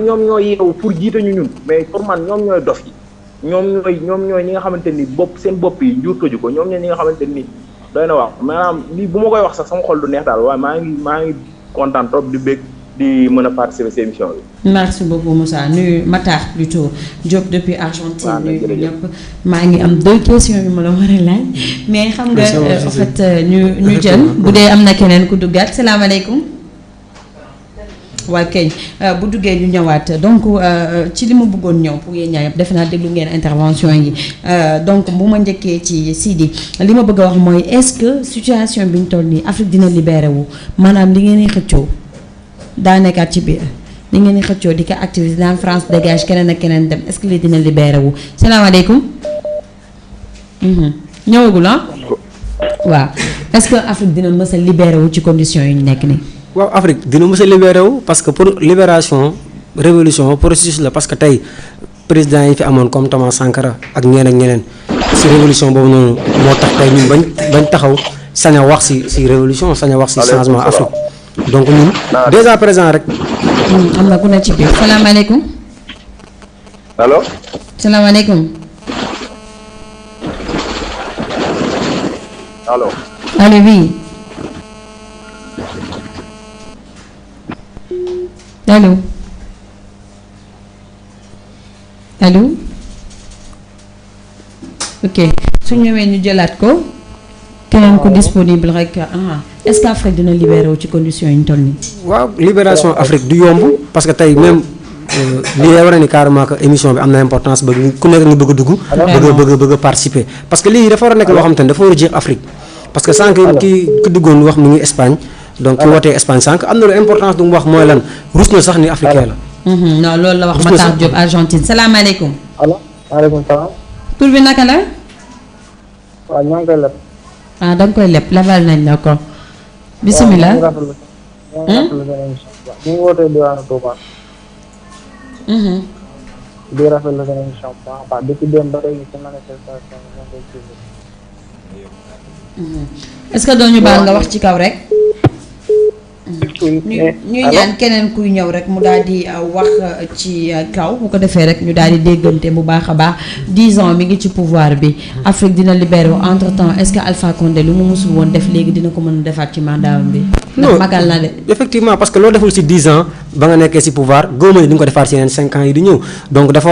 ñoom ñoo yeewu pour jiite ñu ñun mais pour man ñoom ñooy dof yi ñoom ñooy ñi nga xamante ni seen bopp yi njuur tëju ko ñoom ñooy ñi nga xamante ni doy na wax maanaam lii bu ma koy wax sax sama xol du neex daal waaye maa ngi kontaan trop di bég di mën a participer ci émission bi. merci beaucoup Moussa nuyu Matar plutôt Diop depuis Argentine. waaw nuyu ñëpp maa ngi am 2 questions yu ma la war a laaj mais xam nga en fait ñu jël bu dee am na keneen ku duggaat salaamaaleykum. waa keñ bu duggee ñu ñëwaat donc ci li ma bëggoon ñëw pour yéen ñaar yëpp defe naa déglu ngeen intervention yi donc bu ma njëkkee ci Sidi li ma bëgg a wax mooy est-ce que situation bi ñu toll nii Afrique dina libéré wu maanaam li ngeen di xëccoo daa nekkaat ci biir li ngeen di xëccoo di ko activité dans France dégage keneen ak keneen dem est-ce que lii dina libéré wu salaamaaleykum. ñëwagul ah. waaw est-ce que Afrique dina mës a libéré wu ci conditions yi ñu nekk nii. waaw Afrique dina mës a libéré wu parce que pour libération révolution processus la parce que tey président yi fi amoon comme Thomas Sankara ak ñeneen si révolution boobu noonu moo tax tey ñun bañ taxaw sañ a wax si révolution sañ a wax si changement Afrique donc ñun déjà présent rek. am na ku ne ci biir salaamaaleykum. allo. salaamaaleykum. allo. allo oui. allo allo ok su ñëwee ñu jëlaat ko keneen ku disponible rek est-ce que Afrique dina libéré wu ci conditions yi ñu toll nii. waaw libération Afrique du yomb parce que tey même li lay war a ni carrément que émission bi am na importance bëgg ku nekk nga bëgg a dugg. bëgg a participer parce que lii dafa war a nekk loo xam te ne dafa war a jeex Afrique parce que sànq ki duggoon wax mu ngi Espagne. donc ki wootee Espagne sànq am na lu importance du mu wax mooy lan rus na sax ni africain la. non loolu la wax Matar Diop Argentine salaamaaleykum. allo maaleykum salaam. tur bi naka la. waaw ñoo ngi koy leb. da nga koy leb lebal nañ la ko. bisimilah. ñu ngi wootee diwaanu Touba. di rafetlu seen émission bu baax a baax depuis démb ba léegi ci manifestation bi ñoo koy suivre. est-ce que doo ñu baal nga wax ci kaw rek. ñuy ñaan keneen kuy ñëw rek mu daal di wax ci kaw bu ko defee rek ñu daal di déggante bu baax a baax 10 ans mi ngi ci pouvoir bi Afrique dina libéré entre temps est-ce que Alpha Condé lu mu musul woon def léegi dina ko mën a defaat ci mandat bi. ndax magal na de. effectivement parce que loolu deful ci 10 ans ba nga nekkee ci pouvoir góob di nga ko defaat ci yeneen 5 ans yi di ñëw donc dafa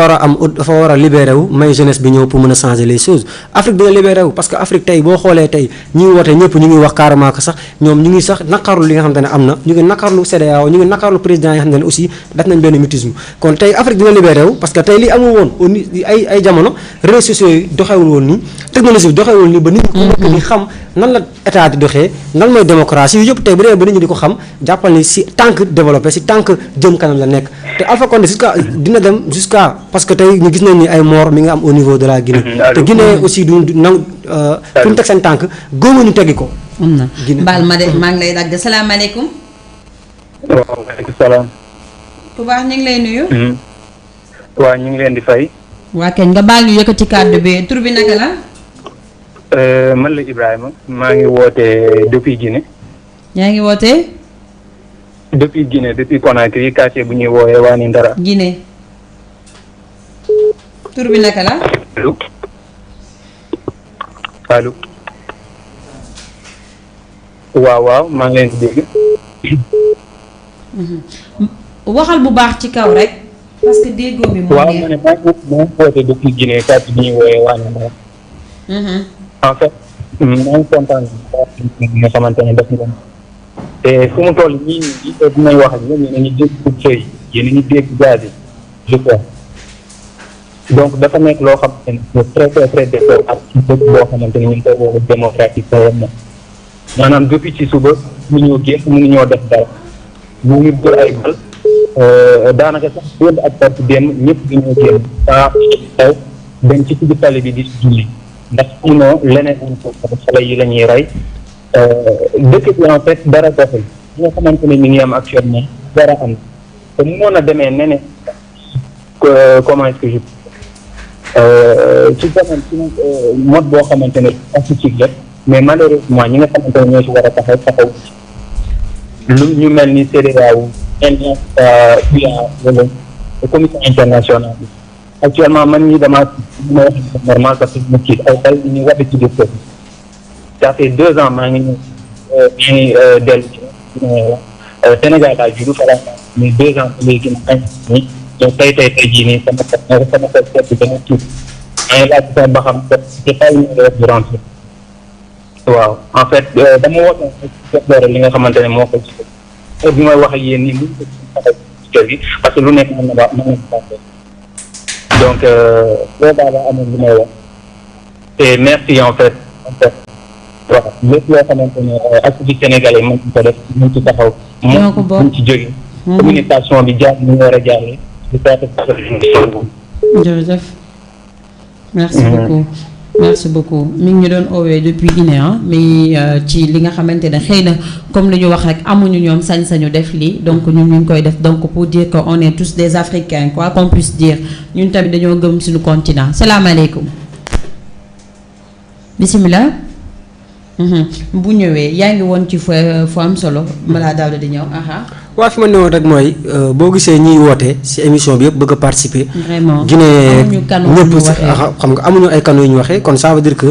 war a libéré wu may jeunesse bi ñëw pour mën a changer les choses Afrique dina libéré wu parce que Afrique tey boo xoolee tey ñi ngi woote ñëpp ñu ngi wax carrément que sax ñoom ñu ngi sax naqarlu li nga xamante ne am na ñu ngi naqarlu CEDEAO ñu ngi naqarlu président yi nga xamante ne aussi def nañ benn mutisme kon tey Afrique dina libéré wu parce que tey li amul woon ay jamono réseaux sociaux yi doxewul woon nii technologie bi doxewul nii ba nit ñi ku nekk di xam nan la état di doxee nan mooy démocratie yu yëpp tey bu dee ba nit ñi di ko xam jàppal ni si tant que développé si tant que jëm kanam la nekk te Alpha Condé dina dem jusqu'à parce que tey ñu gis nañ ni ay mort mi nga am au niveau de la Guinée te Guinée aussi du nangu fu ñu teg seen tànk góoba ñu teggi ko am na baal ma de maa ngi lay dagg salaamaaleykum. waaw maaleykum salaam. ku baax ñu ngi lay nuyu. waaw ñu ngi leen di fay. waa kañ nga baal ñu yëkkati kàddu bi tur bi naka la. man la Ibrahima maa ngi wootee depuis Guinée. yaa ngi wootee. depuis Guinée depuis Conakry quartier bu ñuy woowee Waani Ndara. Guinée. tur bi naka la. allo. allo. waaw maa ngi leen di dégg. waxal bu baax ci kaw rek. parce que déggoo bi moo waaw neex. ma ne maa ngi wootee depuis Guinée quartier bu ñuy woowee Waani Ndara. en fait maa ngi kontaan nga xamante ne def nga te fu mu toll nii dinañ wax ak ñoom yéen a ngi dégg feu yi yéen a ngi dégg gaz yi je crois donc dafa nekk loo xamante ne très très très défaut ak ci dëkk boo xamante ne ñu ngi koy woo démocratique na maanaam depuis ci suba mënuñoo génn mënuñoo def dara ñu ngi dóor ay bal daanaka sax démb ak porte démb ñëpp dañoo génn taw dem ci digg tali bi di julli ndax sinon leneen lañ ko xale yi la ñuy rey dëkk bi en fait dara doxul ñi nga xamante ne ñu ngi am actuellement dara am te mënoon a demee neneen comment est-ce que je ci domaine ci mode boo xamante ne pacifique la mais malheureusement ñi nga xamante ne ñoo ci war a taxaw lu ñu mel ni CEDEAO UA wala commission internationale bi actuellement man ñi dama wax normal parce que mu kii ay dal ñu wadd ci dëkk bi ça fait 2 ans maa ngi dellu ci Sénégal laa judd fa la mais 2 ans léegi nag nii donc tey jii nii sama xel seet dana tuuti maa ngi laaj sax ba xam c'est pas une heure de rentrée waaw en fait dama woote li nga xamante ne moo koy heure bi may wax ak yéen nii mu ngi kër gi parce que lu nekk mën na donc loolu daal la amoon li may wax et merci en fait waaw lépp loo xamante ne activité sénégalais mën ci ko def mën ci taxaw mën ci jóge communication bi jaar ñu war a jaaree di jërëjëf merci beaucoup mi ngi ñu doon oowee depuis Guinée mais ci li nga xamante ne xëy na comme li ñu wax rek amuñu ñoom sañ-sañu def lii donc ñun ñu ngi koy def donc pour dire que on est tous des Africains quoi qu'on puisse dire ñun tamit dañoo gëm suñu continent salaamaaleykum bisimilah. bu ñëwee yaa ngi woon ci fu am solo balaa daaw di ñëw. waaw fi ma newoon rek mooy boo gisee ñiy woote ci émission bi yëpp bëgg a participer. vraiment Guinée ñëpp xam nga amuñu ay canaux yu ñu waxee kon ça veut dire que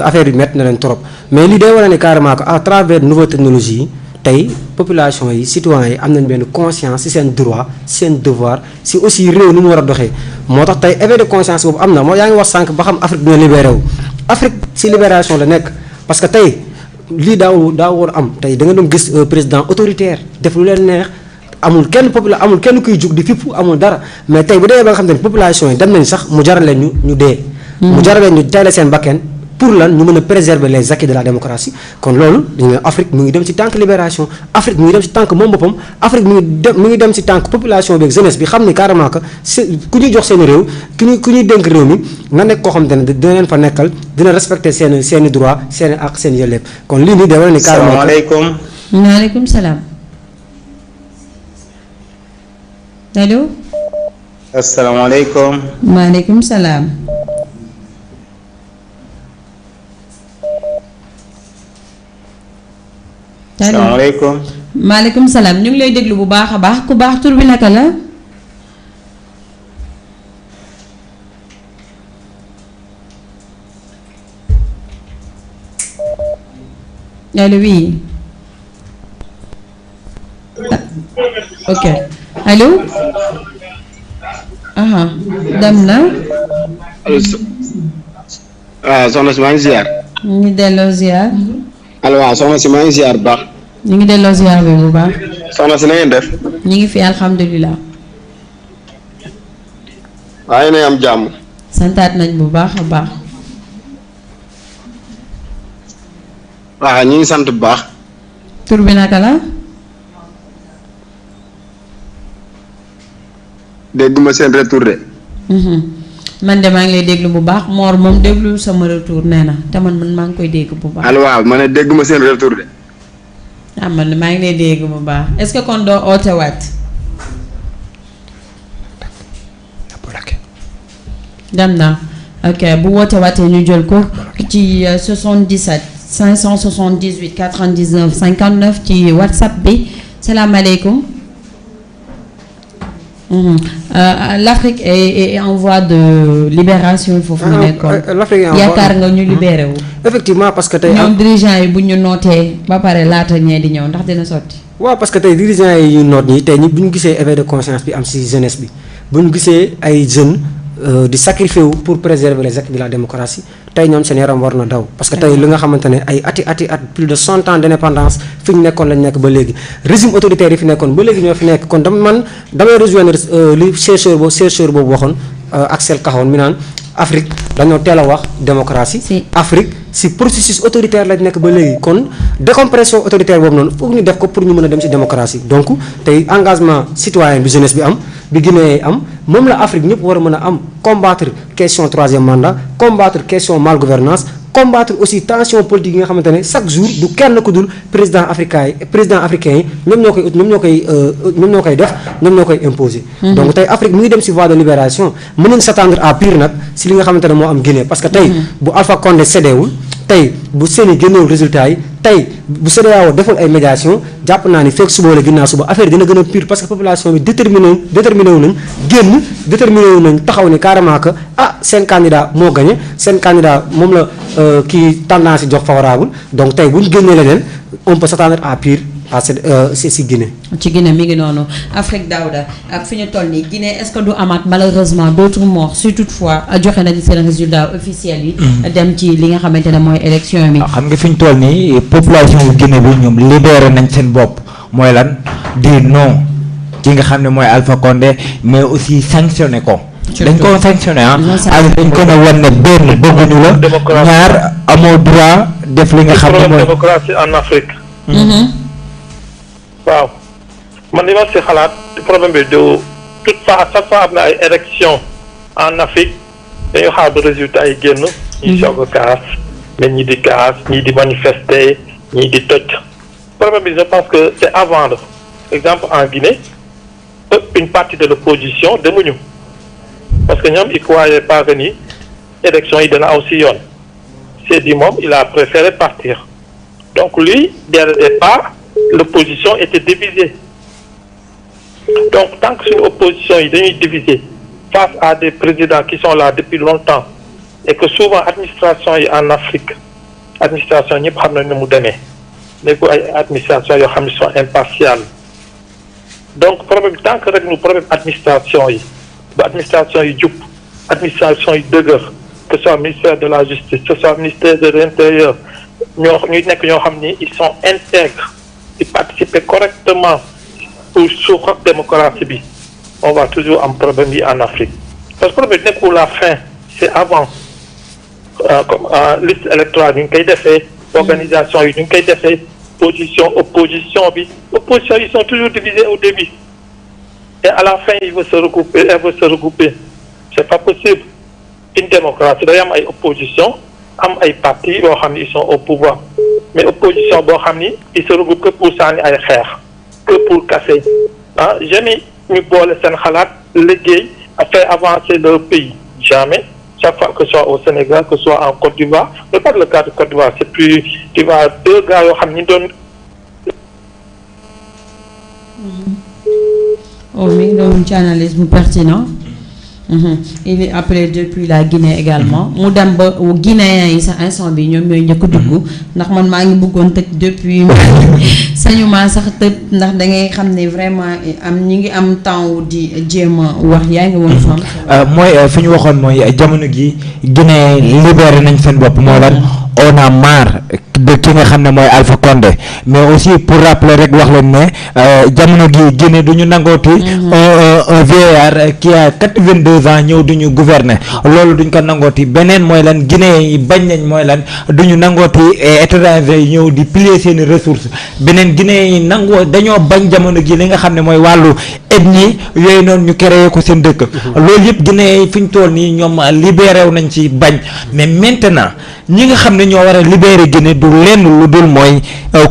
affaire bi métti na leen trop mais lii day wane ne carrément que à travers nouvelle technologie yi tey population yi citoyens yi am nañ benn conscience ci seen droit seen devoir ci aussi réew ni mu war a doxee moo tax tey éveil de conscience boobu am na moo yaa ngi wax sànq ba xam Afrique dina libéré wu Afrique ci libération la nekk. parce que tey lii daaw woon am tey da nga doon gis président autoritaire def lu leen neex amul kenn kuy jug di fippu amul dara mais tey bu demee ba nga xam ne population yi dem nañ sax mu jaral leen ñu dee. mu jaral leen ñu teyle seen bakken pour lan ñu mën a préserver les acquis de la démocratie kon loolu dañu ne Afrique mu ngi dem ci tànk libération Afrique mu ngi dem ci tànk moom boppam Afrique mu ngi dem ci tànk population bi ak jeunesse bi xam ni carrément que ku ñuy jox seen réew ku ñuy dénk réew mi nga nekk koo xam te ne dina leen fa nekkal dina respecter seen i droit seen i ak seen yelleef kon lii nii day wane ni carrément. salaamaaleykum. maaleykum salaam. allo. asalaamaaleykum. maaleykum salaam. salaamaaleykum. maaleykum salaam ñu ngi lay déglu bu baax a baax ku baax tur bi naka la. allo oui. ok allo. dem na. waaw soxna si maa ngi ziar. ñu ngi delloo ziar. allo waaw soxna si maa ngi ziar bu baax. ñu ngi delloo ziar bi bu baax. soxna si na ngeen def. ñu ngi fi alhamdulilah. waaye na am jàmm. santaat nañ bu baax a baax. waaw ñu ngi sant bu baax. tur bi naka la. dégg ma seen retour de. man de maa ngi lay déglu bu baax Mor moom déglu sama retour nee na te man maa ngi koy dégg bu baax. allo waaw ma ne dégg ma seen retour de. man maa ngi lay dégg bu baax est-ce que kon doo ootewaat. dem na ok bu wootewaatee ñu jël ko ci 77 578 99 59 ci WhatsApp bi salaamaaleykum. L'Afrique est en voie de libération foofu mu nekkoon. yaakaar nga ñu libéré wu. effectivement parce que tey. ñoom dirigeants yi bu ñu nootee ba pare laata ñee di ñëw ndax dina sotti. waaw parce que tey dirigeants yi ñu noot ñi tey ñi bu ñu gisee éveil de conscience bi am ci jeunesse bi bu ñu gisee ay jeunes di sacrifier wu pour préserver les acquis de la démocratie tey ñoom seen yaram war na daw. parce que tey li nga xamante ne ay ati plus de 100 ans d'indépendance fi ñu nekkoon lañ nekk ba léegi régime autoritaire yi fi nekkoon ba léegi ñoo fi nekk kon damay rejoindre li chercheur boobu waxoon Axel Kahone mi naan Afrique dañoo teel a wax démocratie. Afrique si processus autoritaire lañ nekk ba léegi kon décompression autoritaire boobu noonu foog ñu def ko pour ñu mën a dem si démocratie donc tey engagement citoyen bi jeunesse bi am bi Guinée am moom la Afrique ñëpp war a mën a am combattre question 3e mandat combattre question mal gouvernance combattre aussi tension politique yi nga xamante ne chaque jour du kenn ku dul président africain yi ñoom ñoo koy def ñoom ñoo koy imposer. donc tey Afrique mu ngi dem si voie de libération mën nañ s'attendre à pire nag si li nga xamante ne moo am Guinée parce que tey bu Alpha Condé cédéwul tey bu Séni génnewul résultat yi tey bu CEDEAO deful ay médiation jàpp naa ni fekk suba wala ginnaaw suba affaire dina gën a pire parce que population bi déterminé wu nañ génn déterminé wu nañ taxaw ni carrément que seen candidat moo gagné seen candidat moom la kii tendance yi jox favorable donc tey bu ñu génnee leneen on peut s'attendre à pire si Guinée. ci Guinée mi ngi noonu Afrique Daouda ak fi ñu toll nii Guinée est-ce que du amaat malheureusement d'autres morts si toutefois joxe nañu seen résultats officiels yi. dem ci li nga xamante ne mooy élection bi. xam nga fi ñu toll nii population yu Guinée bi ñoom libéré nañ seen bopp mooy lan di non ki nga xam ne mooy Alpha Condé mais aussi sanctionné ko. dañ ko sanctionné ak dañ ko ne wan ne benn bëgguñu la ñaar amoo droit def li nga xam ne mooy démocratie en Afrique. waaw man li ma si xalaat problème bi de toute fois à chaque fois am na ay élection en Afrique dañu xaar ba résultat yi génn. ñuy soog a kaas mais ñii di kaas ñii di manifester ñii di toj. problème bi je pense que c'est à vendre exemple en Guinée une partie de l'opposition demuñu parce que ñoom ils croyaient pas que ni élection yi dana aw si yoon c'est dit moom il a préféré partir donc lui dès le départ l'opposition était divisée donc tant que suñu opposition yi dañuy diviser face à des présidents qui sont là depuis longtemps et que souvent administration yi en Afrique administration ñëpp xam nañ ne mu demee léegi ay administration yoo xam ne sont impartiales donc problème tant que rek ñu problème administration yi ba administration yi jub administration yi dëgër que ce soit ministère de la justice que ce soit ministère de l'intérieur ñuy nekk ñoo xam ni ils sont intègres di participer correctement pour suuxat démocratie bi on va toujours am problème yi en Afrique parce que problème bi nekkul la fin c'est avant comme liste électorale ñu ngi koy defee organisation yi ñu ngi koy defee opposition bi opposition ils sont toujours divisés au début et à la fin ils veulent se regrouper c'est pas possible une démocratie day am ay opposition am ay partis yoo xam ni ils sont au pouvoir mais opposition boo xam ni ils se regroupent que pour sànni ay xeex que pour casser jamais ñu boole seen xalaat liggéey à faire avancer leur pays jamais chaque fois que ce soit au Sénégal que ce soit en Côte d'Ivoire mais pas le cas de Côte d'Ivoire c'est plus tu vois deux gars yoo xam ni doon. oh mi ngi doon ci analyse bu pertinent. il est après depuis la Guinée également mu dem ba Guinéens yi sax instant bi ñoom ñooy njëkk dugg ndax man maa ngi bëggoon tëj depuis sañu maa sax tëj ndax da ngay xam ne vraiment ñi ngi am temps di jéem a wax yaa ngi woon fam mooy fi ñu waxoon mooy jamono gi Guinée libéré nañ seen bopp moo lan on a marre de ki nga xam ne mooy Alpha Condé mais aussi pour rappeler rek wax leen ne jamono gi Guinée du ñu nangooti un vieillard qui a 82 ans ñëw du ñu gouverner loolu duñ ko nangooti beneen mooy lan Guinée yi bañ nañ mooy lan du ñu nangooti étranger yi ñëw di piller seeni ressources beneen Guinée yi nangoo dañoo bañ jamono gi li nga xam ne mooy wàllu ethnie yooyu noonu ñu créé ko seen dëkk loolu yëpp Guinée yi fi ñu toll nii ñoom libéré wu nañ ci bañ mais maintenant ñi nga xam ne ñoo war a libérer Guinée du lenn lu dul mooy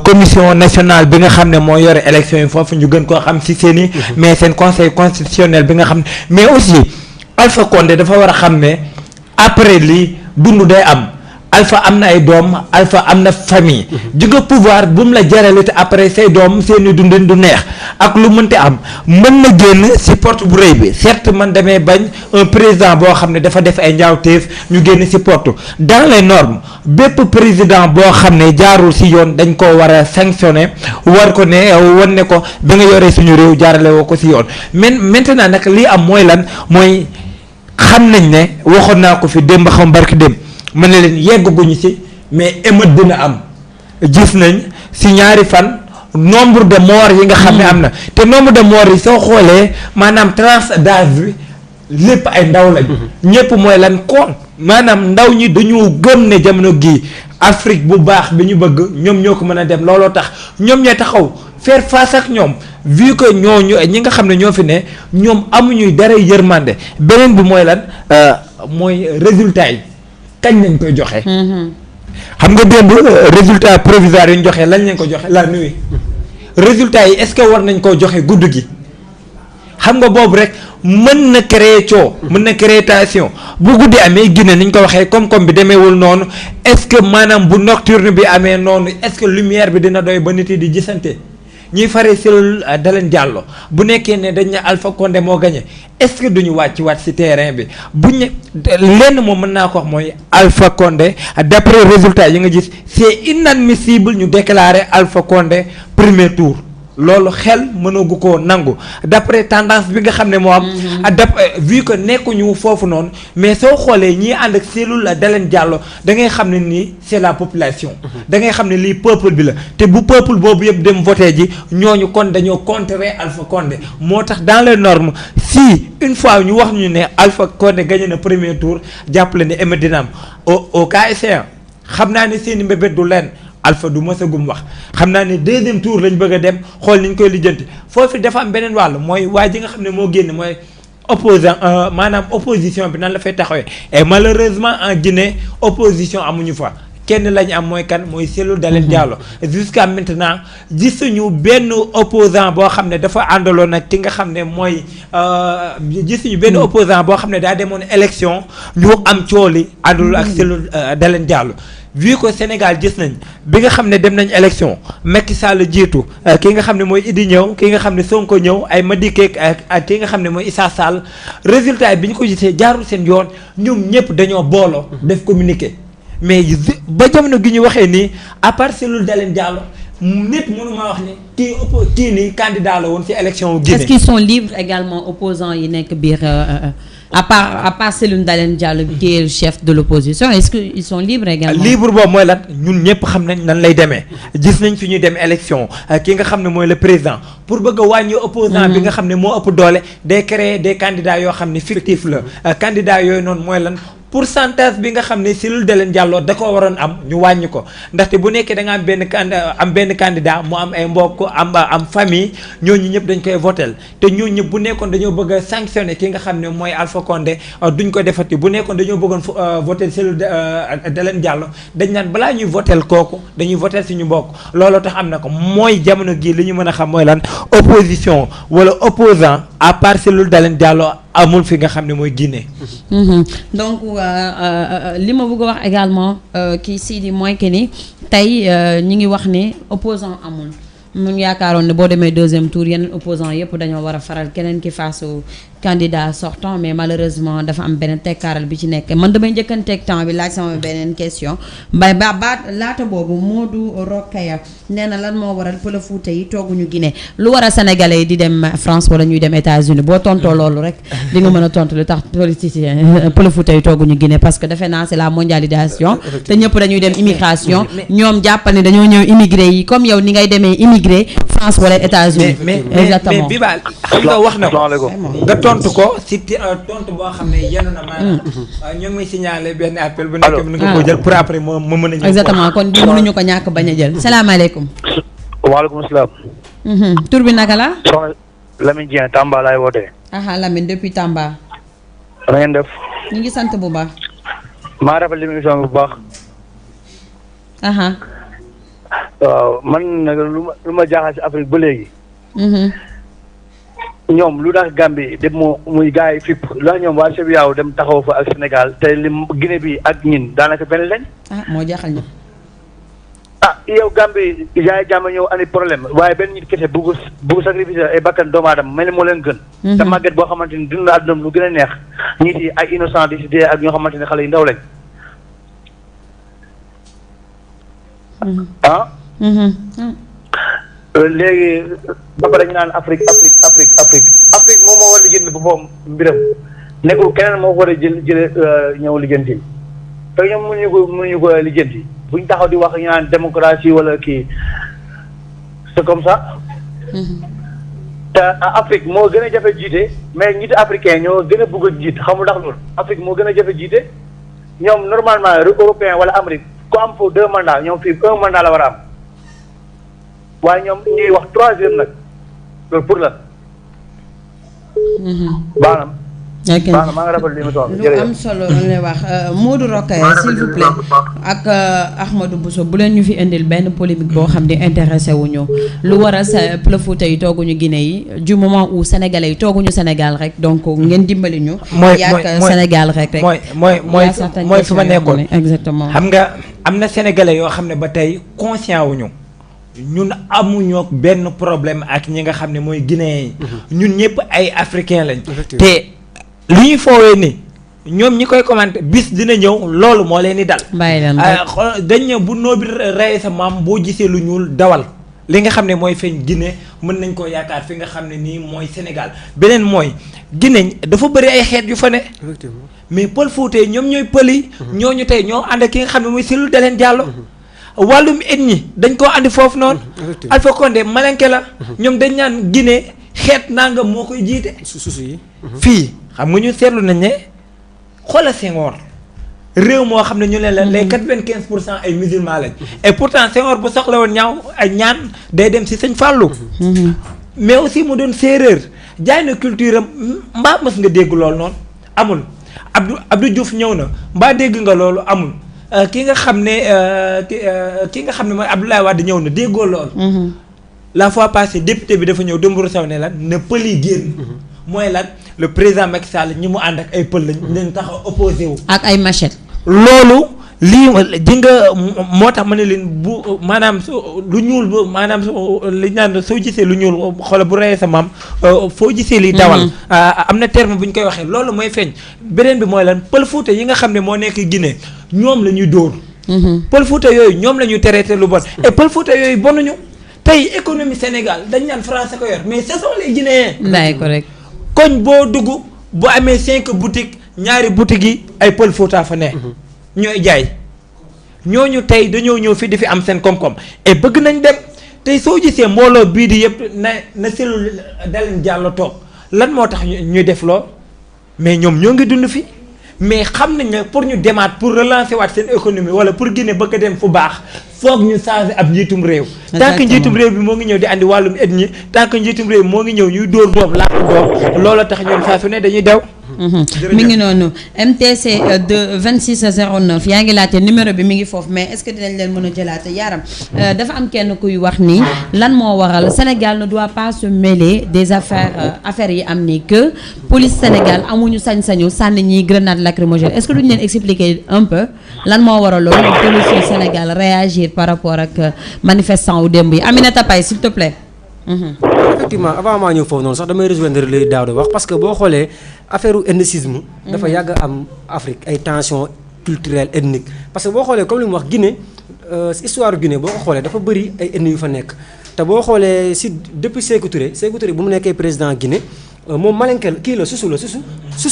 commission nationale bi nga xam ne moo yore élection yi foofu ñu gën koo xam ci seeni mais seen conseil constitutionnel bi nga xam ne mais aussi Alpha Condé dafa war a xam ne après lii dund day am Alpha am na ay doom Alpha am na famille ji nga pouvoir bu mu la jarale te après say doom seeni dundin du neex ak lu mënte am mën na génn ci porte bu rëy bi certes man damay bañ un président boo xam ne dafa def ay ñaawteef ñu génn ci porte dans les normes bépp président boo xam ne jaarul ci yoon dañ ko war a sanctionner war ko ne wan ne ko ba nga yoree suñu réew jaarale woo ko ci yoon mais maintenant nag lii am mooy lan mooy xam nañ ne waxoon naa ko fi démb xam barki démb mën na leen yeggaguñu ci mais émeute dina am gis nañ ci ñaari fan nombre de morts yi nga xam ne am na te nombre de morts yi soo xoolee maanaam tranche d'âge bi lépp ay ndaw lañ ñëpp mooy lan kon maanaam ndaw ñi dañoo gëm ne jamono gii Afrique bu baax bi ñu bëgg ñoom ñoo ko mën a dem looloo tax ñoom ñooy taxaw faire face ak ñoom vu que ñooñu ñi nga xam ne ñoo fi ne ñoom amuñuy dara yërmande beneen bi mooy lan mooy résultat yi kañ lañ koy joxe. xam nga démb résultat provisoire yi ñu joxe lañ lañ ko joxe la nuit résultat yi est-ce que war nañ koo joxe guddi gi xam nga boobu rek mën na créer coow mën na créer tension bu guddi amee Guinée niñ ko waxee koom-koom bi demeewul noonu est-ce que maanaam bu nocturne bi amee noonu est-ce que lumière bi dina doy ba nit yi di gisante ñuy faree cellule Dalein Diallo bu nekkee ne dañ ne Alpha Condé moo gagné est-ce que duñu wàcc ci terrain bi buñ ne lenn moom mën naa ko wax mooy Alpha Condé d'après résultat yi nga gis c'est inadmissible ñu déclarer Alpha Condé premier tour loolu xel mënagu koo nangu d'après tendance bi nga xam ne moo am vu que nekkuñu foofu noonu mais soo xoolee ñii ànd ak cellule Dalein Diallo da ngay xam ne nii c'est la population da ngay xam ne lii peuple bi la te bu peuple boobu yëpp dem voté ji ñooñu kon dañoo contrer Alpha Condé moo tax dans les normes si une fois ñu wax ñu ne Alpha Condé gagné na premier tour jàppale ne émet dina am au cas échéant xam naa ne seeni mbébét du leen Alpha du mës a gum wax xam naa ne deuxième tour lañ bëgg a dem xool ni ñu koy lijjanti foofu dafa am beneen wàll mooy waa ji nga xam ne moo génn mooy opposant maanaam opposition bi nan la fay taxawee et malheureusement en Guinée opposition amuñu fa kenn lañ am mooy kan mooy cellule Dalein Diallo jusqu'à maintenant gisuñu benn opposant boo xam ne dafa àndaloon ak ki nga xam ne mooy gisuñu benn opposant boo xam ne daa demoon élection ñu am cooli àndul ak cellule Dalein Diallo vu que Sénégal gis nañ bi nga xam ne dem nañ élection Macky Sall jiitu ki nga xam ne mooy Idi ñëw ki nga xam ne Sonko ñëw ay Madické ak ki nga xam ne mooy Issa Sall résultat yi bi ñu ko gisee jaarul seen yoon ñoom ñëpp dañoo booloo def communiqué mais ba jamono gi ñu waxee nii à part cellule Dalein Diallo nit mënuma wax ne kii nii candidat la woon ci élection Guinée. Est-ce qu'ils sont libres également opposants yi nekk biir à part cellule Dalein Diallo qui est le chef de l'opposition est-ce qu'ils sont libres également. libre boobu mooy lan ñun ñëpp xam nañ nan lay demee gis nañ fi ñuy dem élection ki nga xam ne mooy le président pour bëgg a wàññi opposant bi nga xam ne moo ëpp doole day créer des candidats yoo xam ne fictif la candidats yooyu noonu mooy lan. pourcentage bi nga xam ne cellule Dalein Diallo da ko waroon am ñu wàññi ko ndaxte bu nekkee da nga am benn candidat mu am ay mbokk am famille ñooñu ñëpp dañ koy votel te ñooñu ñëpp bu nekkoon dañoo bëgg a sanctionner ki nga xam ne mooy Alpha Condé duñ ko defati bu nekkoon dañoo bëggoon votel cellule Dalein Diallo dañ naan balaa ñuy votel kooku dañuy votel suñu mbokk looloo tax am na ko mooy jamono gii li ñu mën a xam mooy lan opposition wala opposant à part cellule Dalein Diallo amul fi nga xam ne mooy Guinée. donc li ma bëgg a wax également kii Sidi mooy que ni tey ñi ngi wax ne opposant amul mun yaakaaroon ne boo demee deuxième tour yeneen opposant yëpp dañoo war a faral keneen ki face au candidat sortant mais malheureusement dafa am beneen tekkaaral bi ci nekk man damay njëkkanteeg temps bi laaj sama beneen question mbay ba laata boobu Modou Rokhaya nee na lan moo waral Pël Fuuta yi tooguñu Guinée lu waral sénégalais yi di dem France wala ñuy dem États-Unis boo tontoo loolu rek di nga mën a tontu lu tax politicien Pël Fuuta yi tooguñu Guinée parce que defe naa c'est la mondialisation te ñëpp dañuy dem immigration ñoom jàppal ne dañoo ñëw immigré yi comme yow ni ngay demee immigré France wala États-Unis exactement mais bi baal xam nga wax na ko tontu ko si tontu boo xam ne yenn na maanaam ñoo ngi may signalé benn appel bu nekk mën nga ko jël pour après ma mën a ñëw exactement kon bi mënuñu ko ñàkk bañ a jël salaamaaleykum waaleykum salaam tur bi naka la soxna Lamine Dieng Tamba laay wootee Lamine depuis Tamba na ngeen def ñu ngi sant bu baax maa rafetlu émission bi bu baax waaw man nag lu ma jaaxal si Afrique ba léegi ñoom lu tax Gambie dem moo muy gars yi fipp lu tax ñoom waa CEDEAO dem taxaw fa ak Sénégal te lim Guinée bi ak ñin daanaka benn lañ. moo jaaxal ñu. yow Gambie yaay jàmm ñëw ani problème waaye benn nit kese bugg sacrifice ay bakkan doomu aadama mel ni moo leen gën. te màgget boo xamante ni dund na àdduna lu gën a neex ñii di ay innocent di si dee ak ñoo xamante ne xale yu ndaw lañ. léegi ba pare ñu naan Afrique moom moo war a lijjanti boppam mbiram nekkul keneen moo war a jële ñëw lijjanti te ñoom mënuñu ko lijjanti buñ taxaw di wax ñu naan démocratie wala kii c'est comme ça. te Afrique moo gën a jafe jiite mais njiitu africain ñoo gën a bëgg a jiit xamul ndax loolu Afrique moo gën a jafe jiite ñoom normalement européen wala Amérique ku am foofu 2 mandats ñoom fii 1 mandat la war a am. waaye ñoom ñuy wax 3e nag loolu pour lan. baax na maa ngi rafetlu émission bi lu am solo lay wax Modou Rokhaya s'il vous plaît ak Ahmadou Bousso bu leen ñu fi indil benn polémique boo xam ne intéressé wuñu lu war a sa Pël Fuuta yi tooguñu Guinée yi du moment où sénégalais yi tooguñu Sénégal rek donc ngeen dimbali ñu. Sénégal rek. mooy fi ma nekkoon exactement xam nga am na sénégalais yoo xam ne ba tey conscient wuñu ñun amuñoo benn problème ak ñi nga xam ne mooy Guinéen yi ñun ñëpp ay africain lañ te li ñuy foowee ni ñoom ñi koy commenté bis dina ñëw loolu moo leen di dal dañ ñëw bu noobi rey sa maam boo gisee lu ñuul dawal li nga xam ne mooy feeñ Guinée mën nañ koo yaakaar fi nga xam ne nii mooy Sénégal beneen mooy Guinée dafa bëri ay xeet yu fa ne mais pël Fuuta ñoom ñooy pël yi ñooñu tey ñoo ànd ki nga xam ne mooy Cellou Dalein Diallo wàllum ethnie dañ koo andi foofu noonu Alpha Condé Malinké la ñoom dañ naan Guinée xeet nangam moo koy jiite fii xam nga ñu seetlu nañ ne xoola Senghor réew moo xam ne ñu leen la les 95% ay musulmans lañ et pourtant Senghor bu soxla woon ñaaw ay ñaan day dem si sëñ Fallou mais aussi mu doon séeréer jaay na culture am mbaa mës nga dégg loolu noonu amul Abdou Diouf ñëw na mbaa dégg nga loolu amul ki nga xam ne ki nga xam ne mooy Abdoulaye Wade ñëw na déggoo loolu la fois passée député bi dafa ñëw Dembourou Sow ne lan ne pël yi génn mooy lan le président Macky Sall ñi mu ànd ak ay pël lañ leen tax a opposé wu ak ay machette loolu lii di nga moo tax ma ne leen bu maanaam lu ñuul bu maanaam li naan soo gisee lu ñuul xoolal bu reyee sa maam foo gisee li dawal am na terme bu ñu koy waxee loolu mooy feeñ beneen bi mooy lan pël Fuuta yi nga xam ne moo nekk Guinée ñoom la ñuy dóor pël Fuuta yooyu ñoom la ñuy traité lu bon et pël Fuuta yooyu bonuñu tey économie Sénégal dañ naan français ko yor mais ce sont les Guinéens ndaay ko rek koñ boo dugg bu amee 5 boutiques ñaari boutiques yi ay pël Fuuta fa ne ñooy jaay ñooñu tey dañoo ñëw fi di fi am seen koom-koom et bëgg nañ dem tey soo gisee mbooloo bii di yëpp na Cellou Dalein Diallo toog lan moo tax ñuy def lool mais ñoom ñoo ngi dund fi mais xam nañ ne pour ñu demaat pour relancer waat seen économie wala pour Guinée bëgg a dem fu baax foog ñu changer ab njiitum réew. tant que njiitum réew bi moo ngi ñëw di andi wàllum ethnie tant que njiitum réew bi moo ngi ñëw ñuy dóor boobu làkk boobu loolu tax ñoom saa su ne dañuy daw. mi ngi noonu MTC de 2609 yaa ngi laajte numéro bi mi ngi foofu mais est-ce que dinañ leen mën a jëlaate yaram dafa am kenn kuy wax ni lan moo waral Sénégal ne doit pas se mêler des affaires yi am ni que police Sénégal amuñu sañ-sañu sànni ñi grenade lacrymogène est-ce que duñu leen expliquer un peu lan moo waral loolu police Sénégal réagir par rapport ak manifestant wu démb yi Aminata Paye s'il te plaît. effectivement avant maa ñëw foofu noonu sax damay rejoindre li daaw di wax parce que boo xoolee affaire u ethnicisme dafa yàgg am Afrique ay tensions culturelles ethniques parce que boo xoolee comme li mu wax Guinée histoire Guinée boo ko xoolee dafa bëri ay ethnies yu fa nekk te boo xoolee si depuis Sékou Touré bu mu nekkee président Guinée moom Malinké kii la susu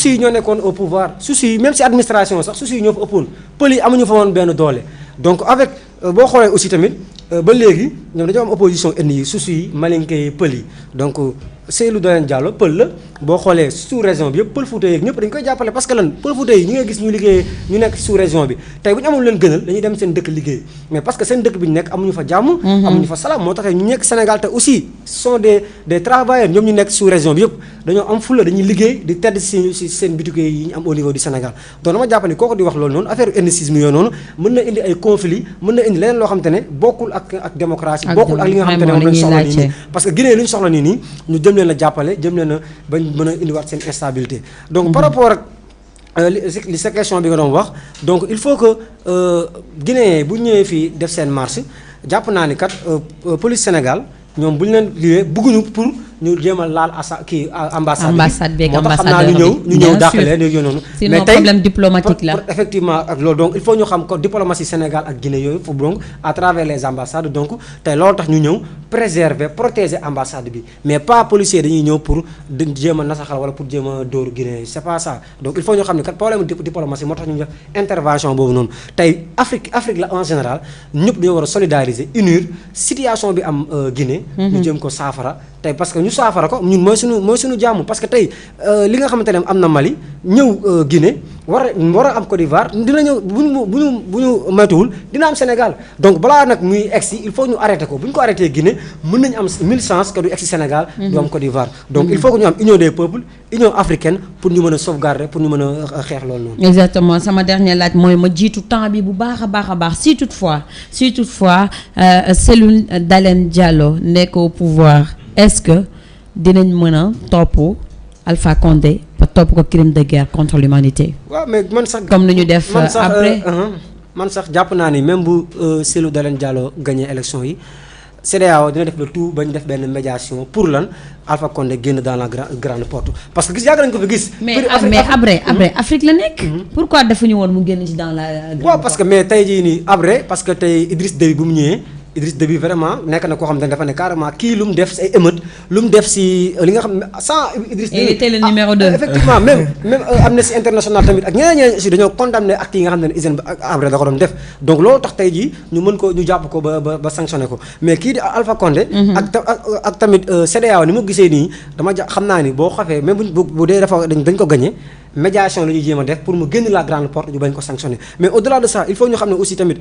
yi ñoo nekkoon au pouvoir susu yi même si administration sax susu yi ñoo fa ëppoon pël yi amuñu fa woon benn doole donc avec boo xoolee aussi tamit ba léegi ñoom dañoo am opposition ethnie yi susu yi Malinké yi pël yi donc Cellou Dalein Diallo pël la boo xoolee sous région bi yëpp pël Fuuta yeeg ñëpp dañu koy jàppale parce que lan pël Fuuta yi ñi nga gis ñu liggéey ñu nekk sous région bi tey bu ñu amul leen gënal dañuy dem seen dëkk liggéey mais parce que seen dëkk bi ñu nekk amuñu fa jàmm amuñu fa salaam moo tax ñu nekk Sénégal te aussi sont des travailleurs ñoom ñu nekk sous région bi yëpp dañoo am fulla dañuy liggéey di tedd si seen boutique yi ñu am au niveau du Sénégal donc dama jàpp ni kooku di wax loolu noonu affaire ethnicisme yooyu noonu mën na indi ay conflits mën na indi leneen loo xam te ne bokkul ak démocratie bokkul ak li nga xam te ne moom lañ soxla nii nii parce que Guinée lu ñu soxla nii nii ñu jëm leen a jàppale jëm leen a bañ mën a indiwaat seen instabilité donc par rapport ak li sa question bi nga doon wax donc il faut que Guinéen bu ñëwee fii def seen marche jàpp naa ni kat police Sénégal ñoom bu ñu leen liwee bëgguñu pour ñu jéem a laal ambassade bi moo tax xam naa ñu ñëw dàqale léegi yooyu noonu mais tey problème diplomatique la effectivement ak loolu donc il faut ñu xam ko diplomatie Sénégal ak Guinée yooyu foofu donc à travers les ambassades donc tey loolu tax ñu ñëw préserver protéger ambassade bi mais pas policier dañuy ñëw pour jéem a nasaxal wala pour jéem a dóor Guinée c'est pas ça donc il faut ñu xam ne kat problème diplomatie moo tax ñu def intervention boobu noonu tey Afrique la en général ñëpp dañoo war a solidariser unir situation bi am Guinée ñu jéem ko saafara tey parce que ñu saafara ko ñun mooy suñu jàmm parce que tey li nga xamante ne am na Mali ñëw Guinée war a am Côte d'Ivoire dina ñëw bu ñu moytuwul dina am Sénégal donc balaa nag muy egsi il faut ñu arrêté ko bu ñu ko arrêté Guinée mën nañu am 1000 chances que du egsi Sénégal du am Côte d'Ivoire donc il faut que ñu am union des peuples union africaine pour ñu mën a sauvegarder pour ñu mën a xeex loolu noonu exactement sama dernier laaj mooy ma jiitu temps bi bu baax a baax si toutefois Cellou Dalein Diallo nekk au pouvoir est-ce que dinañ mën a topp Alpha Condé ba topp ko crime de guerre contre l'humanité waaw mais man sax comme lu ñu def après man sax jàpp naa ni même bu Cellou Dalein Diallo gagné élection yi CEDEAO dina def le tout ba ñu def benn médiation pour lan Alpha Condé génn dans la grande porte parce que gis yàgg nañu ko fi gis. mais après Afrique la nekk. pourquoi defuñu woon mu génn ci dans la. waaw parce que mais tey jii nii après parce que tey Idriss Déby bu mu ñëwee. Idriss Déby vraiment nekk na koo xam ne dafa ne carrément kii lu mu def si ay émeute lu mu def si li nga xam ne sans Idriss Déby. il était le numéro 2. effectivement même Amnesty International tamit ak ñeneen aussi dañoo condamné actes yi nga xam ne Hissène Habré da ko doon def donc loolu tax tey jii ñu mën ko ñu jàpp ko ba sanctionné ko mais kii di Alpha Condé. ak tamit CEDEAO ni mu gisee nii dama xam naa ni boo xafee même bu dee dafa dañ ko gagné. médiation la ñuy jéem a def pour mu génn la grande porte ñu bañ ko sanctionner mais au-delà de ça il faut ñu xam ne aussi tamit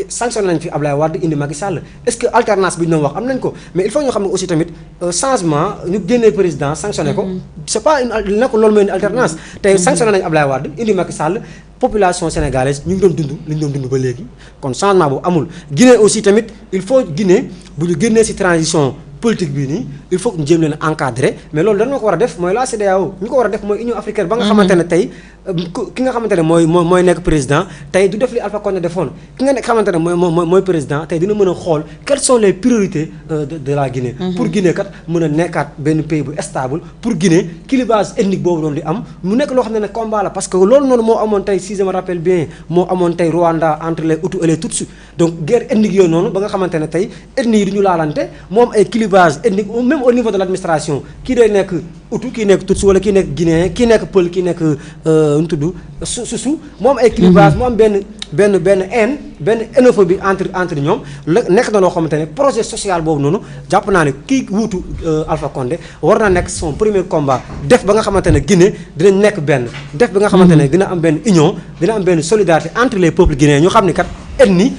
sanctionné nañ fi Ablaye Wade indi Macky Sall est-ce que alternance bi ñu doon wax am nañ ko mais il faut ñu xam ne aussi tamit changement ñu génnee président sanctionné ko c'est pas une nekkul loolu mooy une alternance tey sanctionné nañ Ablaye Wade indi Macky Sall population sénégalaise ñu ngi doon dund li ñu doon dund ba léegi kon changement boobu amul Guinée aussi tamit il faut Guinée bu ñu génnee ci transition politique bii nii il faut que ñu jéem leen encadrer mais loolu dañoo ko war a def mooy la CEDEAO ñu ko war a def mooy Union africaine ba nga xamante ne tey ki nga xamante ne mooy nekk président tey du def li Alpha Condé defoon ki nga nekk xamante ne mooy président tey dina mën a xool quelles sont les priorités de la Guinée pour Guinée kat mën a nekkaat benn pays bu stable pour Guinée clivage ethnique boobu doon di am mu nekk loo xam ne combat la parce que loolu noonu moo amoon tey si je me rappelle bien moo amoon tey Rwanda entre les Hutus et les Tutsis donc guerre ethnique yooyu noonu ba nga xamante ne tey ethnie yi du ñu laalante moo am ay clivage ethnique même au niveau de l'administration kii day nekk Hutu kii nekk Tutsi wala kii nekk Guinéen kii nekk Pël kii nekk nu tudd su moo am ay clivage moo am benn haine benn xénophobie entre ñoom la nekk na loo xamante ne projet social boobu noonu jàpp naa ne kii wuutu Alpha Condé war na nekk son premier combat def ba nga xamante ne Guinée dinañ nekk benn def ba nga xamante ne dina am benn union dina am benn solidarité entre les peuples guinéens ñu xam ni kat ethnie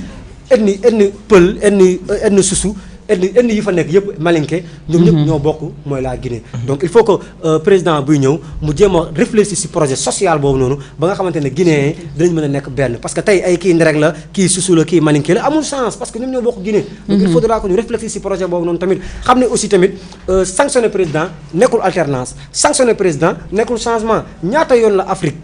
Pël ethnie susu ethnie yi fa nekk yëpp malinké ñoom ñëpp ñoo bokk mooy la Guinée donc il faut que président buy ñëw mu jéem a réfléchir ci projet social boobu noonu ba nga xamante ne Guinéen dinañ mën a nekk benn parce que tey ay kii nderek la kii susu la kii malinké la amul chance parce que ñoom ñoo bokk Guinée donc il faudra que ñu réfléchir ci projet boobu noonu tamit xam ne aussi tamit sanctionner président nekkul alternance sanctionner président nekkul changement ñaata yoon la Afrique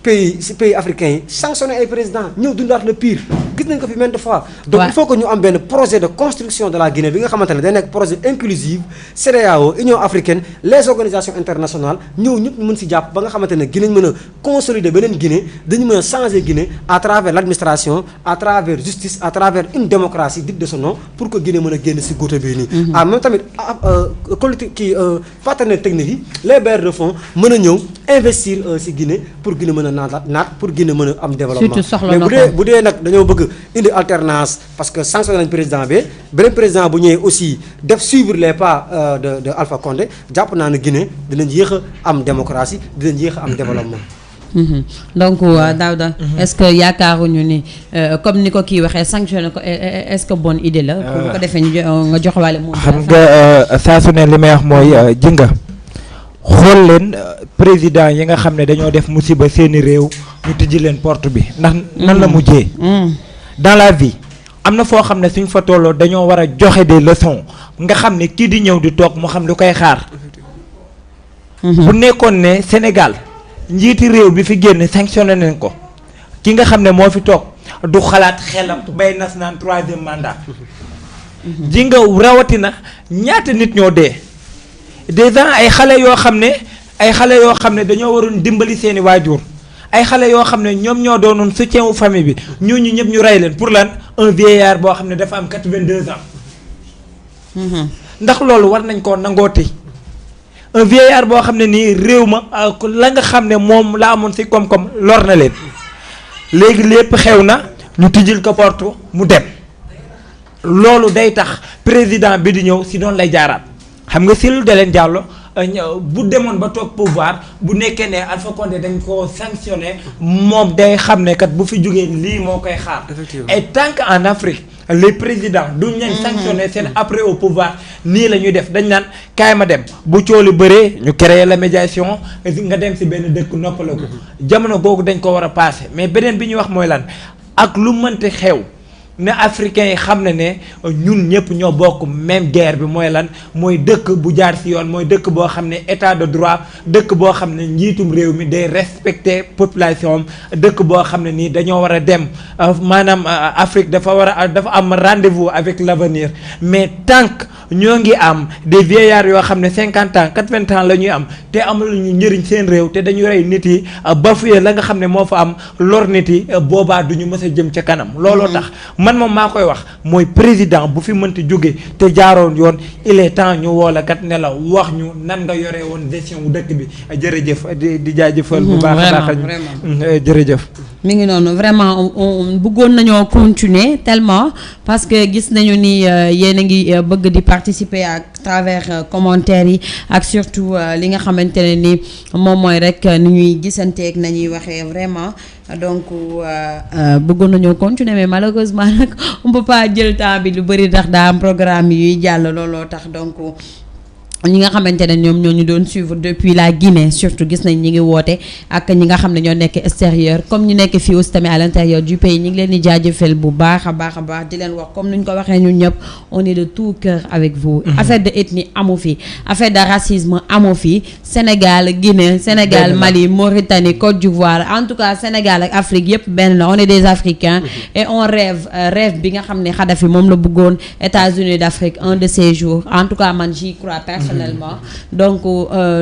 pays africains yi sanctionner ay président ñëw dundaat le pire gis nañ ko fi maintes fois donc il faut que ñu am benn projet de construction de la Guinée bi nga xamante ne day nekk projet inclusif CEDEAO Union africaine les organisations internationales ñëw ñëpp ñu mën si jàpp ba nga xamante ne Guinée mën a consolider beneen Guinée dañu mën a changer Guinée à travers l'administration à travers justice à travers une démocratie digne de son nom pour que Guinée mën a génn si góote bii nii en même tamit politique partenaires techniques yi les bailleurs de fonds mën a ñëw investir si Guinée pour Guinée mën a naat pour Guinée mën a am développement mais bu dee nag dañoo bëgg indi alternance parce que sanctionné nañ président bi beneen président bu ñëwee aussi def suivre les pas de Alpha Condé jàpp naa ne Guinée dinañ yéex a am démocratie dinañ yéex a am développement. donc Daouda est-ce que yaakaaruñu ni comme ni ko kii waxee sanctionné ko est-ce que bonne idée la. pour bu ko defee nga jox waale moom. xam nga saa su ne li may wax mooy ji nga xool leen président yi nga xam ne dañoo def musiba seeni réew ñu tijji leen porte bi ndax nan la mujjee. dans la vie am na foo xam ne suñ fa tolloo dañoo war a joxe des leçons nga xam ne kii di ñëw di toog mu xam lu koy xaar. bu nekkoon ne Sénégal njiiti réew bi fi génn sanctionné nañ ko ki nga xam ne moo fi toog du xalaat xelam bay nas naan 3e mandat. ji nga rawatina ñaata nit ñoo dee. déjà ay xale yoo xam ne dañoo waroon dimbali seeni waajur. ay xale yoo xam ne ñoom ñoo doonoon soutien wu famille bi ñooñu ñëpp ñu rey leen pour lan un vieillard boo xam ne dafa am 82 ans. ndax loolu war nañ koo nangooti. un vieillard boo xam ne nii réew ma la nga xam ne moom la amoon ci koom-koom lor na leen léegi lépp xew na ñu tijjil ko porte mu dem loolu day tax président bi di ñëw si doon lay jaaraat xam nga Cellou Dalein Diallo bu demoon ba toog pouvoir bu nekkee ne Alpha Condé dañ koo sanctionné moom day xam ne kat bu fi jógee lii moo koy xaar. et tant que en Afrique les présidents duñ leen sanctionné seen après au pouvoir nii la ñuy def dañ naan kaay ma dem bu cooli bëree ñu créer la médiation nga dem si benn dëkk noppala ko jamono googu dañ ko war a passé mais beneen bi ñuy wax mooy lan ak lu mënti xew ne africains yi xam ne ne ñun ñëpp ñoo bokk même guerre bi mooy lan mooy dëkk bu jaar ci yoon mooy dëkk boo xam ne état de droit dëkk boo xam ne njiitum réew mi day respecter population am dëkk boo xam ne nii dañoo war a dem maanaam Afrique dafa am rendez-vous avec l'avenir mais tant que ñoo ngi am des vieillards yoo xam ne 50 ans 80 ans la ñuy am te amul ñu njëriñ seen réew te dañu rey nit yi bafoué la nga xam ne moo fa am lor nit yi boobaa du ñu mës a jëm ca kanam. looloo tax man moom maa koy wax mooy président bu fi mënti jóge te jaaroon yoon il est temps ñu woo la kat ne la wax ñu nan nga yore woon gestion wu dëkk bi jërëjëf di jaajëfal. bu baax a baax jërëjëf. mi ngi noonu vraiment bëggoon nañoo continuer tellement parce que gis nañu ni yéen a ngi bëgg di participer à travers commentaires yi ak surtout li nga xamante ne ni moom mooy rek ni ñuy gisanteeg nañuy waxee vraiment donc bëggoon nañoo continuer mais malheureusement nag on peut pas jël temps bi lu bëri ndax daa am programme yuy jàll looloo tax donc ñi nga xamante ne ñoom ñoo ñu doon suivre depuis la Guinée surtout gis nañ ñi ngi woote ak ñi nga xam ne ñoo nekk extérieur comme ñu nekk fii aussi tamit à l'intérieur du pays ñi ngi leen di jaajëfal bu baax a baax di leen wax comme nuñ ko waxee ñun ñëpp on est de tout cœur avec vous. affaire de ethnie amu fi affaire de racisme amu fi Sénégal Guinée Sénégal Mali Mauritanie Côte d'Ivoire en tout cas Sénégal ak Afrique yëpp benn la on est des Africains et on rêve bi nga xam ne Kadhafi moom la bëggoon États-Unis d'Afrique un de ces jours en tout cas man j'y crois personnellement donc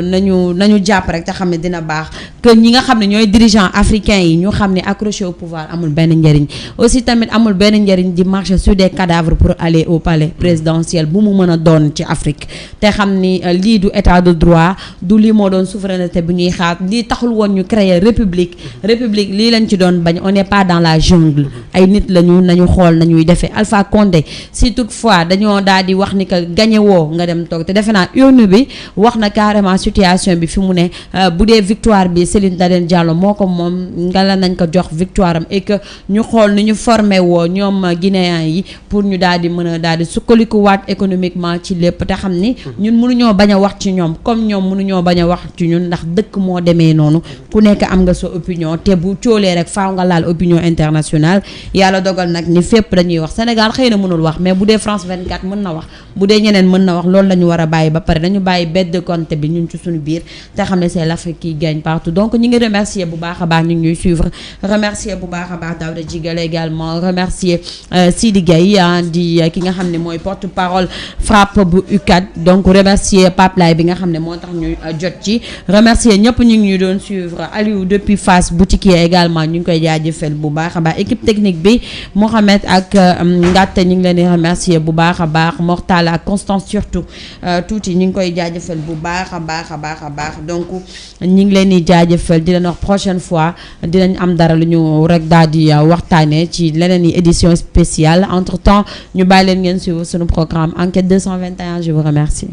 nañu jàpp rek te xam ne dina baax que ñi nga xam ne ñooy dirigeants africains yi ñu xam ne accroché au pouvoir amul benn njëriñ aussi tamit amul benn njëriñ di marcher sur des cadavres pour aller au palais présidentiel bu mu mën a doon ci Afrique te xam ni lii du état de droit du lii moo doon souveraineté bu ñuy xaar lii taxul woon ñu créer république lii lañ ci doon bañ on n'est pas dans la jungle ay nit lañu nañu xool nañuy defee Alpha Condé si toutefois dañoo daal di wax ni que gagné woo nga dem toog te defe naa ONU bi wax na carrément situation bi fi mu ne bu dee victoire bi Céline Dalein Diallo moo ko moom nga la nañ ko jox victoire am et que ñu xool ni ñu formé woo ñoom guinéens yi pour ñu daal di mën a daal di sukkandikuwaat économiquement ci lépp te xam ni ñun mënuñoo bañ a wax ci ñoom comme ñoom mënuñoo bañ a wax ci ñun ndax dëkk moo demee noonu ku nekk am nga sa opinion te bu coolee rek faaw nga laal opinion internationale yàlla dogal nag ni fépp dañuy wax Sénégal xëy na mënul wax mais bu dee France 24 mën na wax bu dee ñeneen mën na wax loolu la ñu war a bàyyi ba pare dañu bàyyi bête de compte bi ñun ci suñu biir te xam ne c'est l'Afrique qui gagne partout donc ñu ngi remercier bu baax a baax ñu ngi ñuy suivre remercier bu baax a baax Daouda Djigal également remercier Sidi Gaye di ki nga xam ne mooy porte-parole FRAPP bu UCAD donc remercier Pape Lay bi nga xam ne moo tax ñu jot ci remercier ñëpp ñu ngi ñu doon suivre Aliou depuis Fass boutiquier également ñu ngi koy jaajëfal bu baax a baax équipe technique bi Mohamed ak Ngatte ñu ngi leen di remercier bu baax a baax Mortal ak Constance surtout tuuti ñu ngi koy jaajëfal bu baax a baax donc ñu ngi leen di jaajëfal di leen wax prochaine fois dinañ am dara lu ñu rek daal di waxtaanee ci leneen yi édition spéciale entre temps ñu bàyyi leen ngeen suivre sunu programme Enquête 221 je vous remercie.